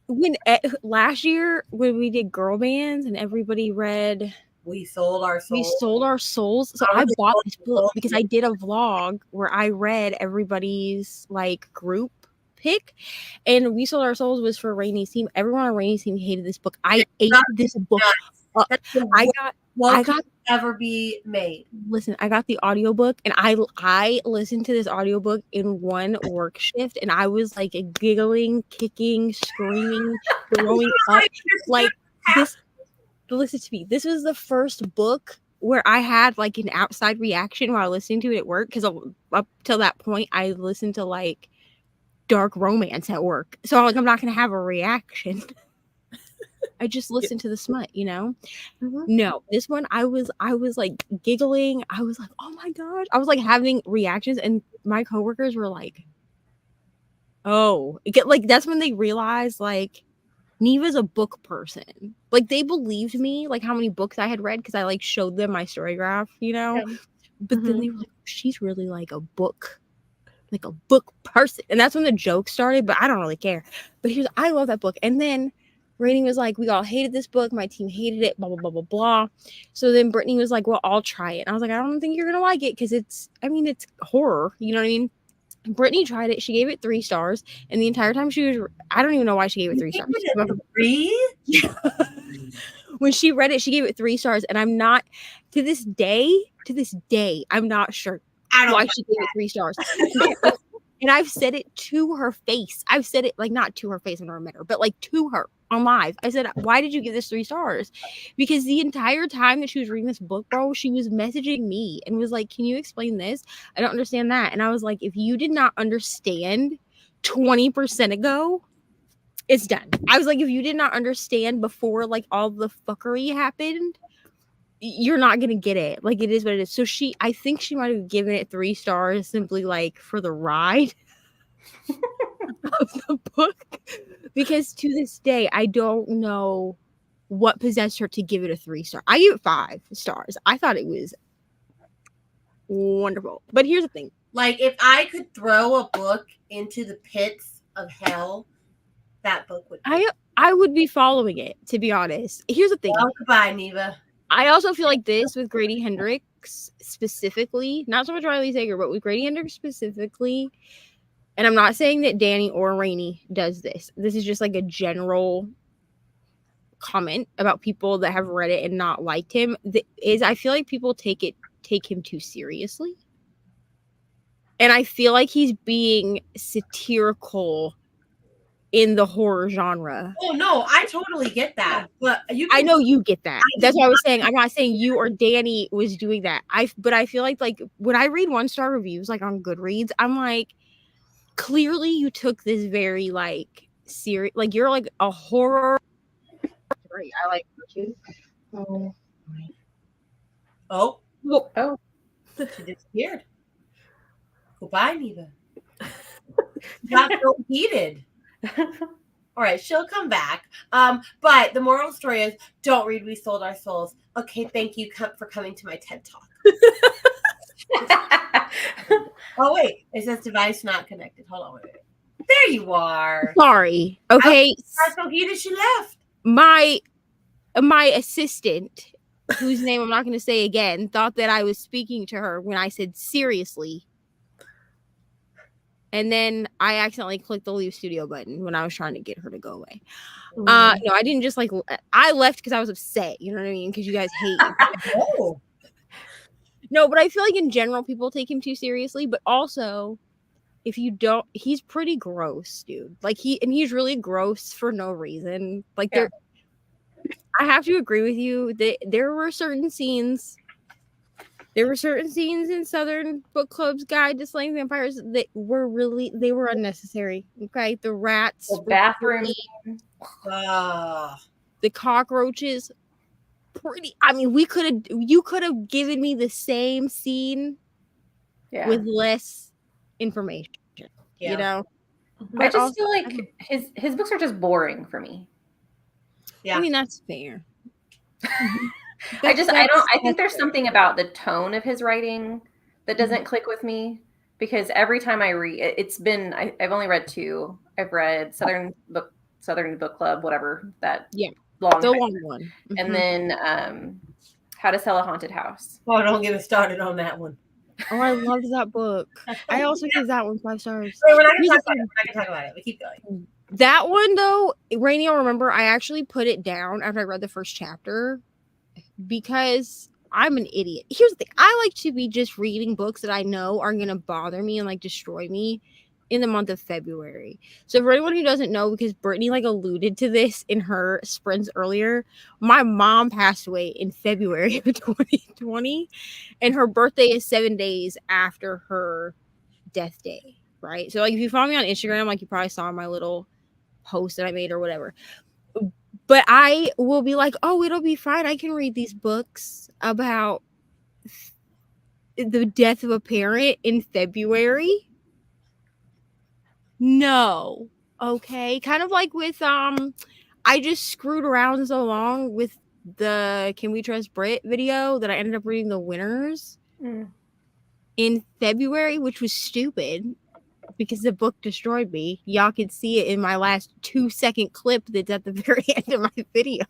When last year when we did girl bands and everybody read We sold our soul. We Sold Our Souls. So I I was bought sold this our book souls. because I did a vlog where I read everybody's like group pick, and We Sold Our Souls was for Rainey's team. Everyone on Rainey's team hated this book. I ate this book. That's the I worst got ever be made. listen, I got the audiobook and I listened to this audiobook in one work shift and I was like giggling, kicking, screaming, throwing up like this. Listen to me. This was the first book where I had like an outside reaction while listening to it at work because up till that point I listened to like dark romance at work. So like I'm not gonna have a reaction. I just listened to the smut, you know. Mhm. No, this one I was like giggling. I was like, oh my gosh. I was like having reactions, and my coworkers were like, oh, like that's when they realized like Neva's a book person. Like they believed me, like how many books I had read because I like showed them my story graph, you know. Yeah. But then they were like, she's really like a book person, and that's when the joke started. But I don't really care. But I love that book, and then Rainey was like, we all hated this book. My team hated it, blah, blah, blah, blah, blah. So then Brittany was like, well, I'll try it. And I was like, I don't think you're going to like it because it's horror. You know what I mean? Brittany tried it. She gave it 3 stars. And the entire time I don't even know why she gave it 3 stars. Three? When she read it, she gave it 3 stars. And I'm not, to this day, I'm not sure I don't why know. she gave it 3 stars. And I've said it to her face. I've said it like not to her face when I met her, but like to her on live. I said, why did you give this 3 stars? Because the entire time that she was reading this book, bro, she was messaging me and was like, can you explain this? I don't understand that. And I was like, if you did not understand 20% ago, it's done. I was like, if you did not understand before like all the fuckery happened, you're not gonna get it. Like it is what it is. So I think she might have given it 3 stars simply like for the ride of the book, because to this day I don't know what possessed her to give it a 3 star. I give it 5 stars. I thought it was wonderful. But here's the thing. Like if I could throw a book into the pits of hell, that book would be. I would be following it, to be honest. Here's the thing. Well, goodbye, Neva. I also feel like this with Grady Hendrix specifically, not so much Riley Sager, but with Grady Hendrix specifically. And I'm not saying that Danny or Rainey does this. This is just like a general comment about people that have read it and not liked him. I feel like people take him too seriously. And I feel like he's being satirical in the horror genre. Oh no, I totally get that. But I know you get that. That's what I was saying. I'm not saying you or Danny was doing that. But I feel like when I read 1-star reviews like on Goodreads, I'm like, clearly you took this very like serious, like you're like a horror. Right, I like you. Oh, Oh. she disappeared. Goodbye, Neva. Got so heated. All right, she'll come back. But the moral story is don't read We Sold Our Souls. Okay, thank you for coming to my TED Talk. Oh, wait. It says device not connected. Hold on, wait. There you are. Sorry. Okay. Got so heated she left. My assistant, whose name I'm not going to say again, thought that I was speaking to her when I said seriously. And then I accidentally clicked the leave studio button when I was trying to get her to go away. No, I didn't just like, I left because I was upset. You know what I mean? Because you guys hate. Oh. No, but I feel like in general, people take him too seriously. But also, if you don't, he's pretty gross, dude. Like he's really gross for no reason. Like I have to agree with you that there were certain scenes in Southern Book Club's Guide to Slaying Vampires that they were unnecessary. Okay, the rats, The bathroom. the cockroaches. I mean, you could have given me the same scene Yeah. with less information. Yeah. You know, I But just also, feel like his books are just boring for me. Yeah. I mean, that's fair. I think there's something about the tone of his writing that doesn't click with me, because every time I read I've only read 2. I've read Southern Book Club, whatever that Yeah, long the title. long one. And Mhm. then How to Sell a Haunted House. Oh, don't get me started on that one. Oh, I loved that book. I also gave that one 5 stars. Wait, we're not gonna Here's talk the about it. thing. We're not gonna talk about it. We keep going. That one though, Rainey, I'll remember I actually put it down after I read the first chapter because I'm an idiot. Here's the thing. I like to be just reading books that I know are gonna bother me and like destroy me in the month of February. So for anyone who doesn't know, because Brittany like alluded to this in her sprints earlier, my mom passed away in February of 2020, and her birthday is 7 days after her death day. Right. So like if you follow me on Instagram, like you probably saw my little post that I made or whatever. But I will be like, oh, it'll be fine. I can read these books about the death of a parent in February. No. Okay. Kind of like with I just screwed around so long with the Can We Trust Brit video that I ended up reading the winners in February, which was stupid because the book destroyed me. Y'all can see it in my last 2-second clip that's at the very end of my video.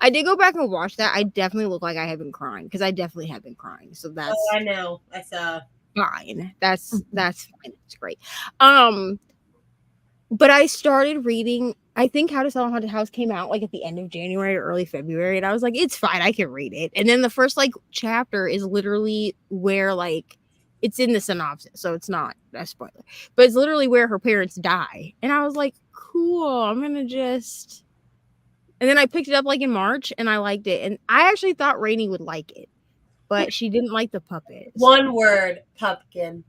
I did go back and watch that. I definitely look like I have been crying because I definitely have been crying. So that's Oh, I know. I saw. fine. That's fine. It's great. But I started reading. I think How to Sell a Haunted House came out like at the end of January or early February, and I was like, it's fine. I can read it. And then the first like chapter is literally where like it's in the synopsis, so it's not a spoiler, but it's literally where her parents die. And I was like, cool, I'm gonna just. And then I picked it up like in March and I liked it. And I actually thought Rainey would like it, but she didn't like the puppets. One word, pumpkin.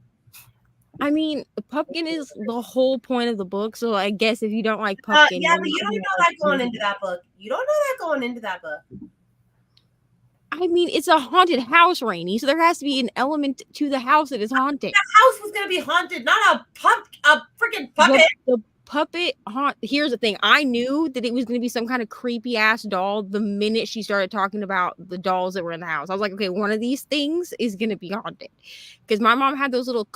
I mean, pumpkin is the whole point of the book. So I guess if you don't like pumpkin, Yeah, but you don't know that going into that book. You don't know that going into that book. I mean, it's a haunted house, Rainey. So there has to be an element to the house that is haunted. The house was gonna be haunted, not a freaking puppet. The puppet haunt. Here's the thing. I knew that it was going to be some kind of creepy ass doll the minute she started talking about the dolls that were in the house. I was like, okay, one of these things is going to be haunted, because my mom had those little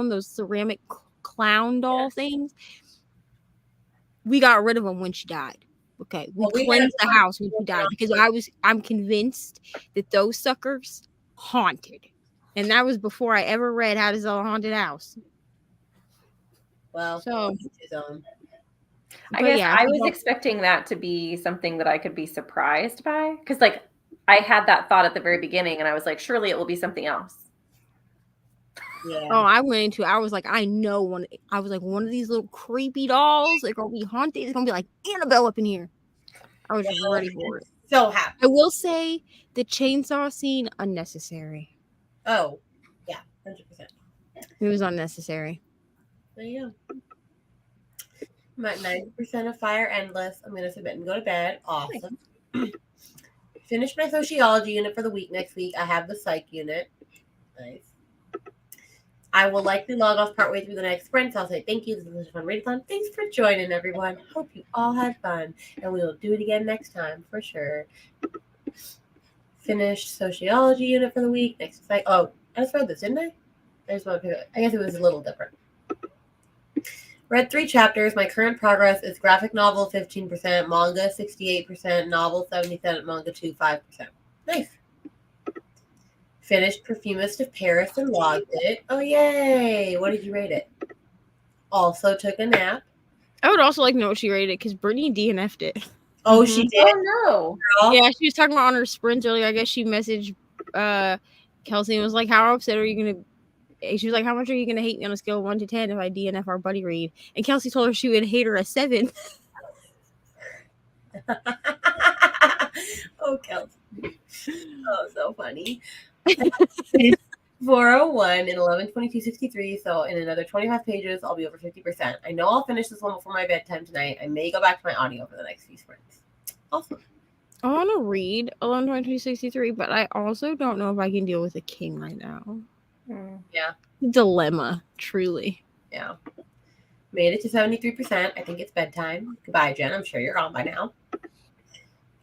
those ceramic clown doll things. We got rid of them when she died. Okay, we cleansed the house when she died because I'm convinced that those suckers haunted, and that was before I ever read How to Sell a Haunted House. Well, so his own. I guess I was expecting that to be something that I could be surprised by, because like I had that thought at the very beginning, and I was like, surely it will be something else. Yeah. Oh, I went into. I was like, I know one. I was like, one of these little creepy dolls. They're gonna be haunted. It's gonna be like Annabelle up in here. I was ready for it. So happy. I will say the chainsaw scene unnecessary. Oh, yeah, 100%. It was unnecessary. There you go. I'm at 90% of Fire Endless. I'm gonna submit and go to bed. Awesome. Finish my sociology unit for the week next week. I have the psych unit. Nice. I will likely log off partway through the next sprint. So I'll say thank you. This was a fun readathon. Thanks for joining, everyone. Hope you all had fun. And we will do it again next time for sure. Finished sociology unit for the week. Next psych. Oh, I just read this, didn't I? I just want to pick it. I guess it was a little different. Read 3 chapters. My current progress is graphic novel 15%, manga 68%, novel 70%, manga 5%. Nice. Finished Perfumist of Paris and logged it. Oh, yay. What did you rate it? Also took a nap. I would also like to know what she rated it because Brittany DNF'd it. Oh, she did? Oh, no. Yeah, she was talking about on her sprints earlier. I guess she messaged Kelsey and was like, how upset are you going to... She was like, how much are you going to hate me on a scale of 1 to 10 if I DNF our buddy read? And Kelsey told her she would hate her a 7. Oh, Kelsey. Oh, so funny. 401 and 11/22/63. So in another 25 pages, I'll be over 50%. I know I'll finish this one before my bedtime tonight. I may go back to my audio for the next few sprints. Awesome. I want to read 11/22/63, but I also don't know if I can deal with a king right now. Yeah. Dilemma, truly. Yeah. Made it to 73%. I think it's bedtime. Goodbye, Jen. I'm sure you're gone by now.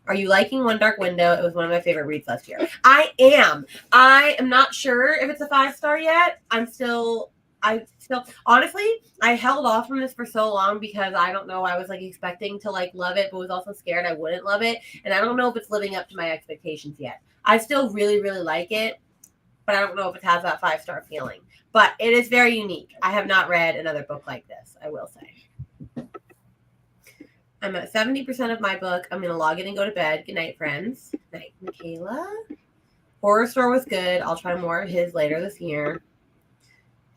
Are you liking One Dark Window? It was one of my favorite reads last year. I am. I am not sure if it's a 5-star yet. Honestly, I held off from this for so long because I don't know. I was like expecting to like love it, but was also scared I wouldn't love it. And I don't know if it's living up to my expectations yet. I still really, really like it, but I don't know if it has that 5-star feeling. But it is very unique. I have not read another book like this, I will say. I'm at 70% of my book. I'm going to log in and go to bed. Good night, friends. Night, Michaela. Horror Store was good. I'll try more of his later this year.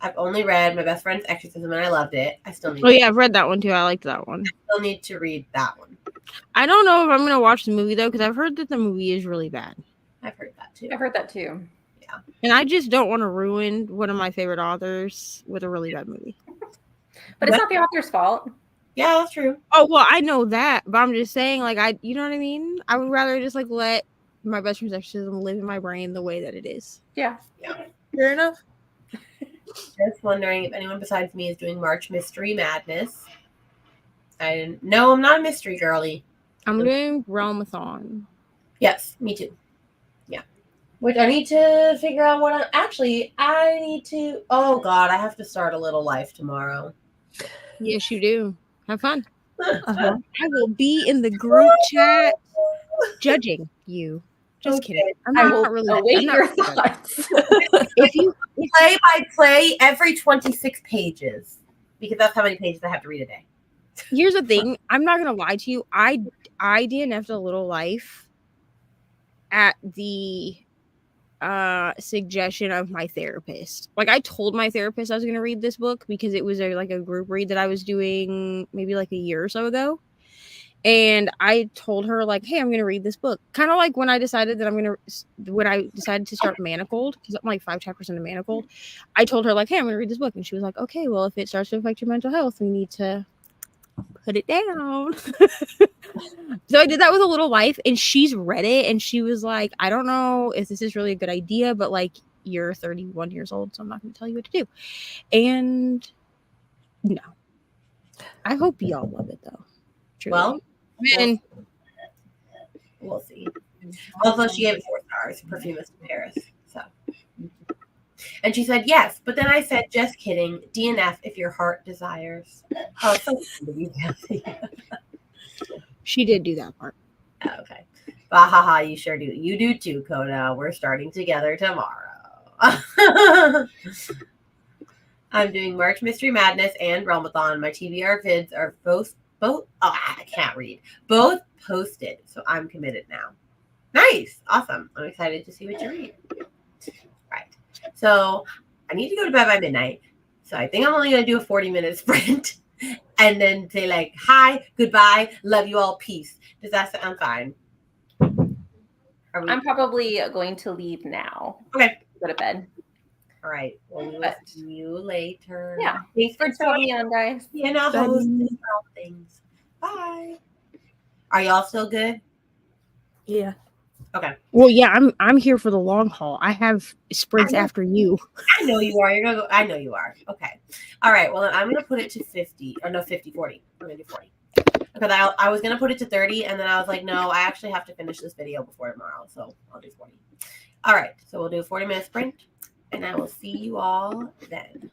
I've only read My Best Friend's Exorcism, and I loved it. I still need Oh yeah, I've read that one too. I liked that one. still need to read that one. I don't know if I'm gonna watch the movie though, because I've heard that the movie is really bad. I've heard that too. I've heard that too. And I just don't want to ruin one of my favorite authors with a really bad movie. But it's not the author's fault. Yeah, that's true. Oh well, I know that, but I'm just saying, like, you know what I mean? I would rather just like let My Best Friend's Exorcism live in my brain the way that it is. Yeah. Fair enough. Just wondering if anyone besides me is doing March Mystery Madness. No, I'm not a mystery girly. I'm doing Realmathon. Yes, me too. Yeah. Which I need to figure out what I need to. Oh God, I have to start a little life tomorrow. Yes, you do. Have fun. Uh-huh. I will be in the group chat judging you. Just Okay. kidding. I'm I not will really. await I'm not your really judging. thoughts. If you Play by play every 26 pages because that's how many pages I have to read a day. Here's the thing. I'm not gonna lie to you. I DNF'd a little life at the suggestion of my therapist. Like I told my therapist I was gonna read this book because it was a group read that I was doing maybe like a year or so ago. And I told her like, hey, I'm gonna read this book. Kind of like when I decided to start Manacled, because I'm like 5 chapters into Manacled. I told her like, hey, I'm gonna read this book, and she was like, okay, well, if it starts to affect your mental health, we need to put it down. So I did that with A Little Life, and she's read it, and she was like, I don't know if this is really a good idea, but like you're 31 years old, so I'm not gonna tell you what to do. And no, I hope y'all love it though. Truly. Well, and we'll see. Also, she gave it 4 stars. Perfumist in Paris. So, and she said yes, but then I said, just kidding. DNF if your heart desires. Oh, so kind of you, Kathy. she did do that part. Okay. Bahaha, you sure do. You do too, Coda. We're starting together tomorrow. I'm doing March Mystery Madness and Realmathon. My TBR vids are both I can't read. Both posted, so I'm committed now. Nice. Awesome. I'm excited to see what you read. Right. So I need to go to bed by midnight. So I think I'm only going to do a 40-minute sprint and then say like, hi, goodbye, love you all, peace. Does that sound fine? I'm probably going to leave now. Okay. Go to bed. All right. Well, we will But- see you later. Yeah. Thanks for Thanks for having me on, guys. being a host and all things. Bye. Are y'all still good? Yeah. Well, yeah, I'm here for the long haul. I have sprints I know. after you. I know you are. You're gonna go. I know you are. Okay. All right. Well, then I'm gonna put it to 50 or no 50, 40. I'm gonna do 40 because I was gonna put it to 30 and then I was like, no, I actually have to finish this video before tomorrow, so I'll do 40. All right. So we'll do a 40-minute sprint, and I will see you all then.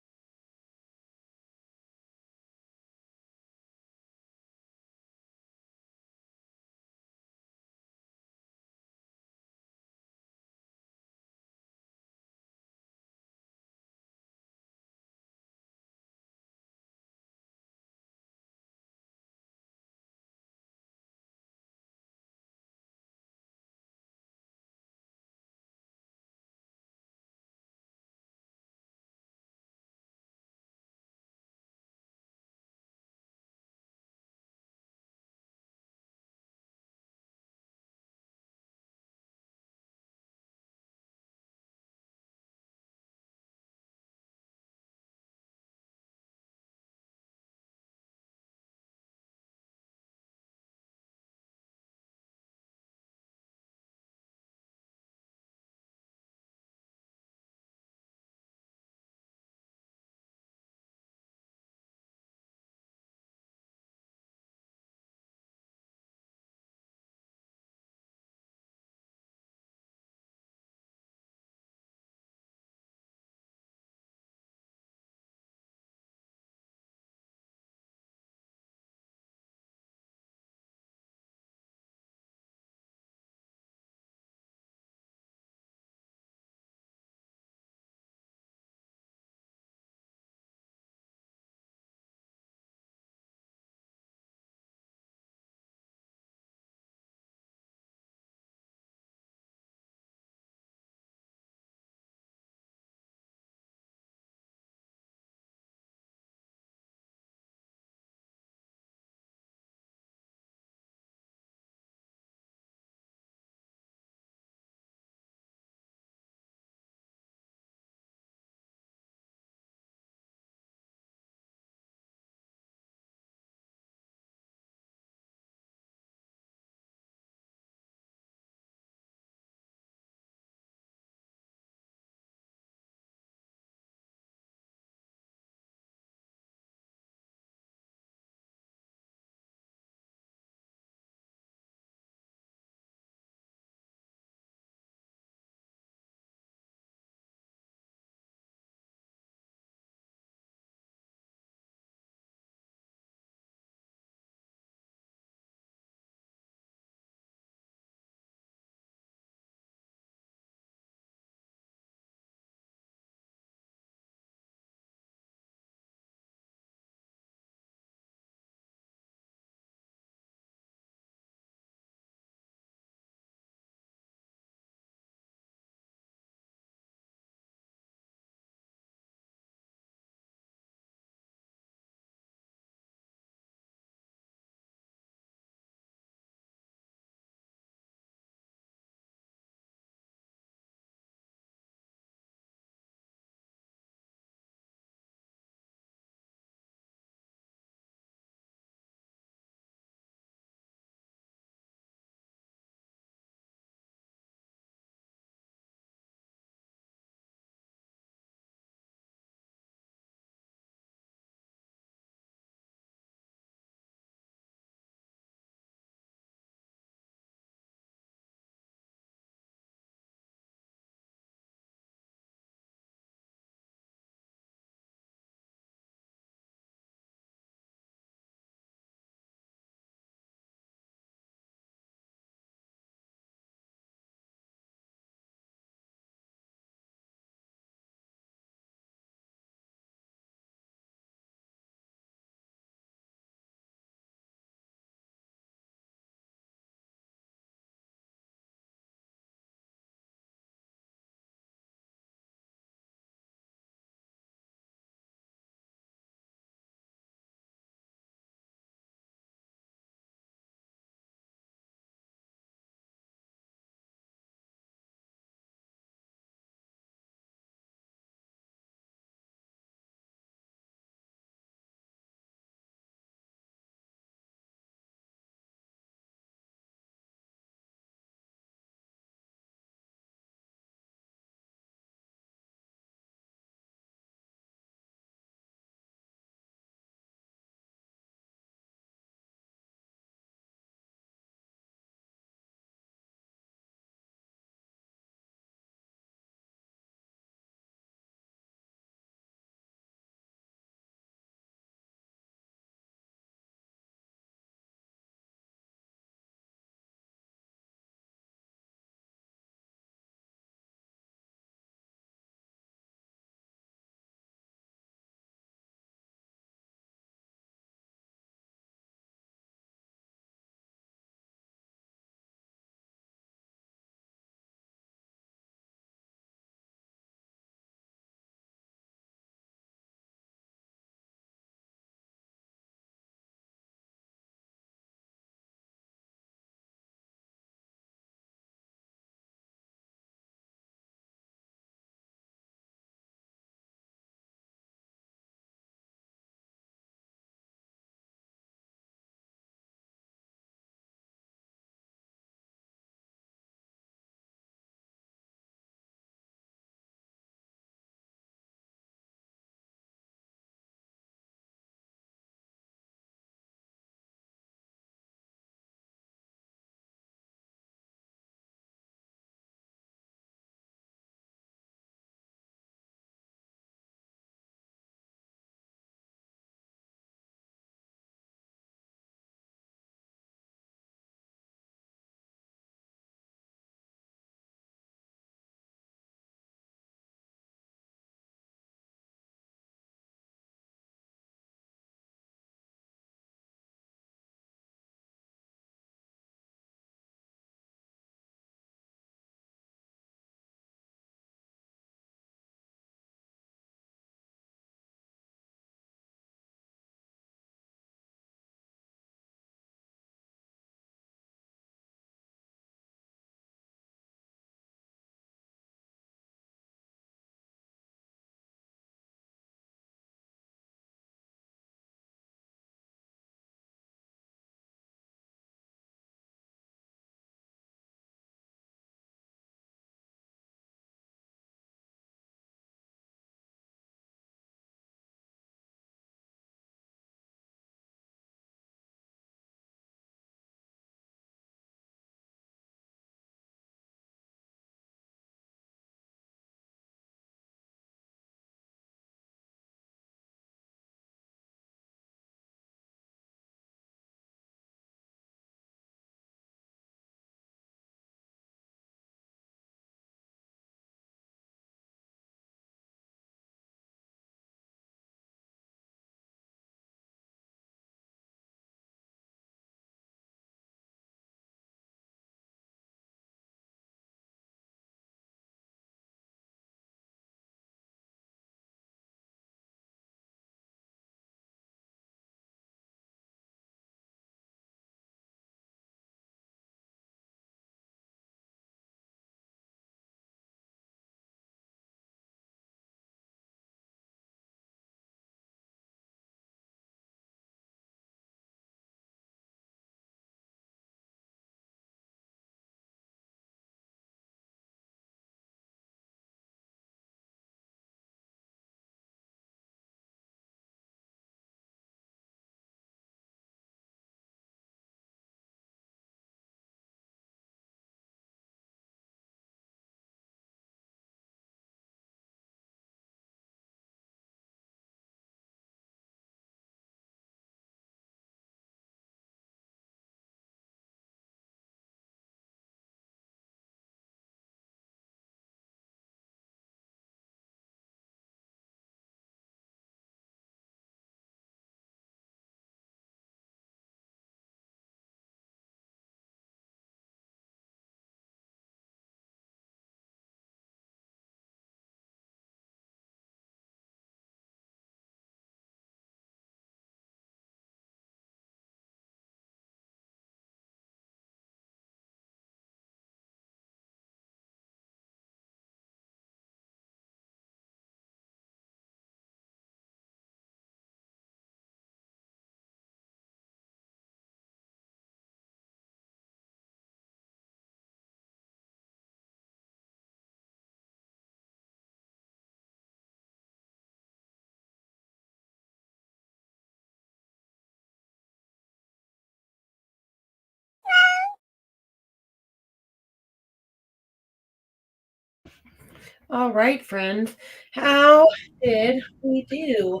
All right, friends. How did we do?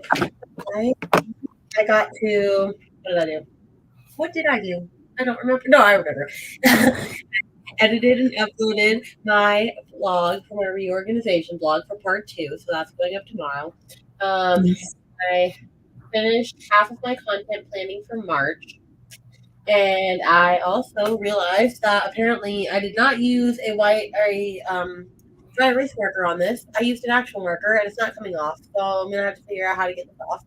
I got to. What did I do? What did I do? I don't remember. No, I remember. Edited and uploaded my blog for my reorganization blog for part 2, so that's going up tomorrow. I finished half of my content planning for March, and I also realized that apparently I did not use a dry erase marker on this. I used an actual marker, and it's not coming off, so I'm gonna have to figure out how to get this off.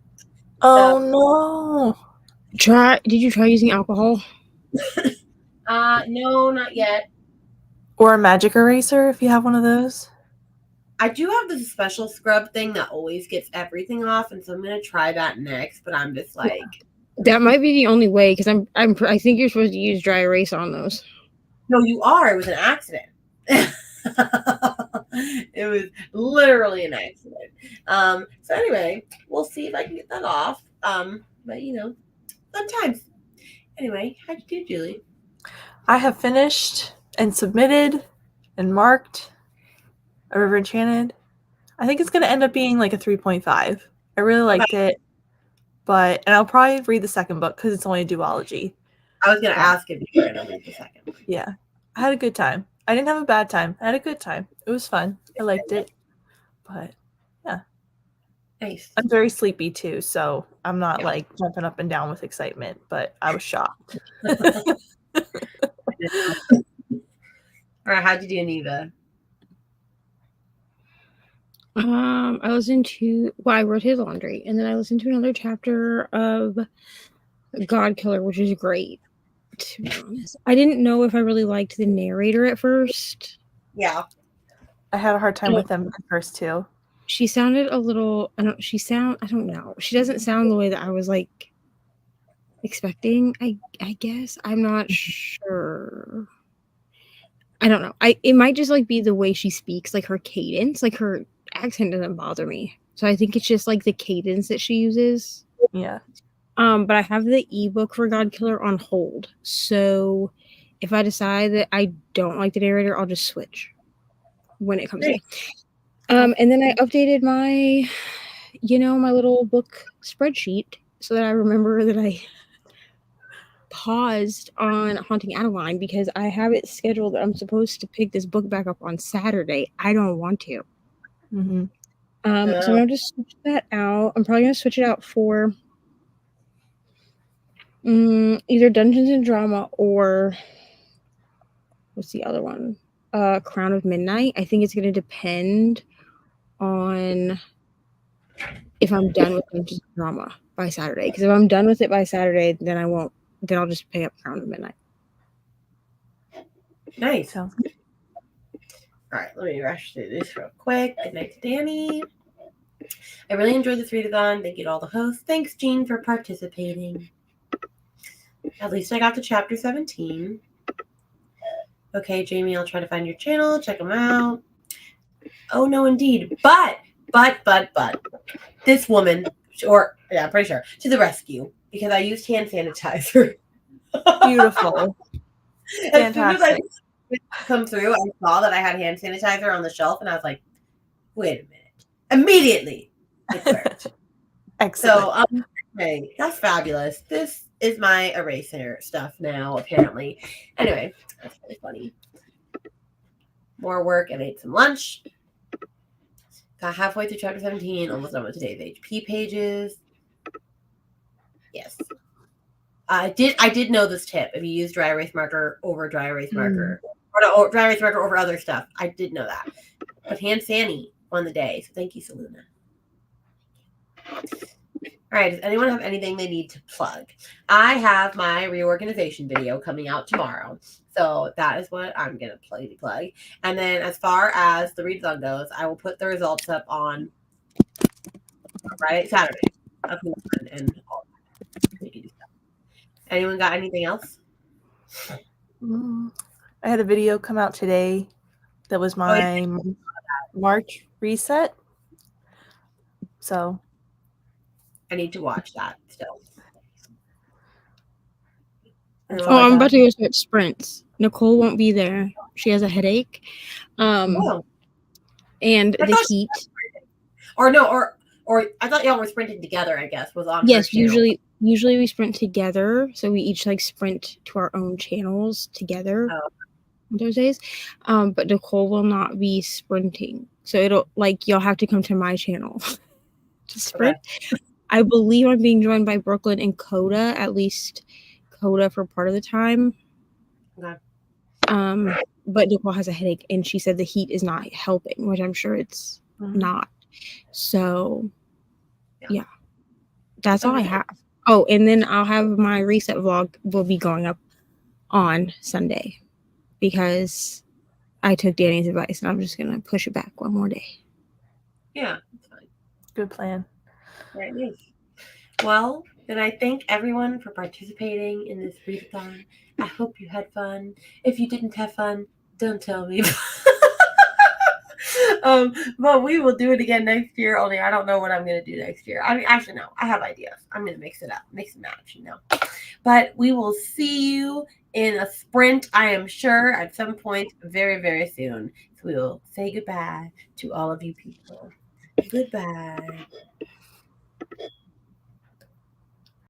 Oh no. Did you try using alcohol? No, not yet. Or a magic eraser if you have one of those. I do have this special scrub thing that always gets everything off, and so I'm gonna try that next. But I'm just like, That might be the only way because I think you're supposed to use dry erase on those. no, you are. It was an accident. It was literally an accident. So anyway, we'll see if I can get that off. But fun times. Anyway, how'd you do, Julie? I have finished and submitted and marked A River Enchanted. I think it's going to end up being like a 3.5. I really liked it, and I'll probably read the second book because it's only a duology. I was going to ask if you were going to read the second book. Yeah, I had a good time. I didn't have a bad time. I had a good time. It was fun. I liked it, but yeah. Nice. I'm very sleepy too, so I'm not like jumping up and down with excitement, but I was shocked. All right, how'd you do, Neva? I listened to I wrote his laundry, and then I listened to another chapter of God Killer, which is great. To be honest, I didn't know if I really liked the narrator at first. Yeah, I had a hard time with them at first too. She sounded a little. I don't know. She doesn't sound the way that I was like expecting. I guess I'm not sure. I don't know. It might just like be the way she speaks, like her cadence, like her accent doesn't bother me. So I think it's just like the cadence that she uses. Yeah. But I have the ebook for God Killer on hold. So if I decide that I don't like the narrator, I'll just switch when it comes in. And then I updated my, my little book spreadsheet so that I remember that I paused on Haunting Adeline because I have it scheduled that I'm supposed to pick this book back up on Saturday. I don't want to. Mm-hmm. So I'm going to just switch that out. I'm probably going to switch it out for either Dungeons and Drama or what's the other one? Crown of Midnight. I think it's going to depend on if I'm done with Dungeons and Drama by Saturday. Because if I'm done with it by Saturday, then I won't. Then I'll just pick up Crown of Midnight. Nice. Sounds good. All right, let me rush through this real quick. Good night to Danny. I really enjoyed this readathon. Thank you to all the hosts. Thanks, Jean, for participating. At least I got to chapter 17. Okay, Jamie, I'll try to find your channel. Check them out. Oh, no, indeed. But, this woman, I'm pretty sure, to the rescue because I used hand sanitizer. Beautiful. As soon as I come through, I saw that I had hand sanitizer on the shelf, and I was like, wait a minute. Immediately, it worked. Excellent. So, okay, that's fabulous. This is my eraser stuff now, apparently. Anyway, that's really funny. More work and ate some lunch. Got halfway through chapter 17, almost done with today's HP pages. Yes. I did know this tip. If you use dry erase marker over dry erase marker, or dry erase marker over other stuff, I did know that. But hand sanny won the day, so thank you, Selena. All right, does anyone have anything they need to plug? I have my reorganization video coming out tomorrow, so that is what I'm gonna plug. And then, as far as the readathon goes, I will put the results up on Friday, Saturday, and all that. Anyone got anything else? I had a video come out today that was my March reset. So I need to watch that still. I'm about to go start sprints. Nicole won't be there. She has a headache. And and I the thought Heat. Or no, or I thought y'all were sprinting together. I guess was on. Yes, her channel. usually we sprint together, so we each like sprint to our own channels together Oh. on those days. But Nicole will not be sprinting, so it'll like you'll have to come to my channel to sprint. Okay. I believe I'm being joined by Brooklyn and Coda, at least Coda for part of the time. Okay. But Nicole has a headache, and she said the heat is not helping, which I'm sure it's not. So, yeah. That's all I have. Oh, and then I'll have my reset vlog will be going up on Sunday because I took Danny's advice and I'm just gonna push it back one more day. Yeah, that's fine. Good plan. Right. Nice. Well, then I thank everyone for participating in this readathon. I hope you had fun. If you didn't have fun, don't tell me. But we will do it again next year. Only I don't know what I'm going to do next year. I mean, actually, no, I have ideas. I'm going to mix it up, mix and match, But we will see you in a sprint, I am sure, at some point very, very soon. So we will say goodbye to all of you people. Goodbye.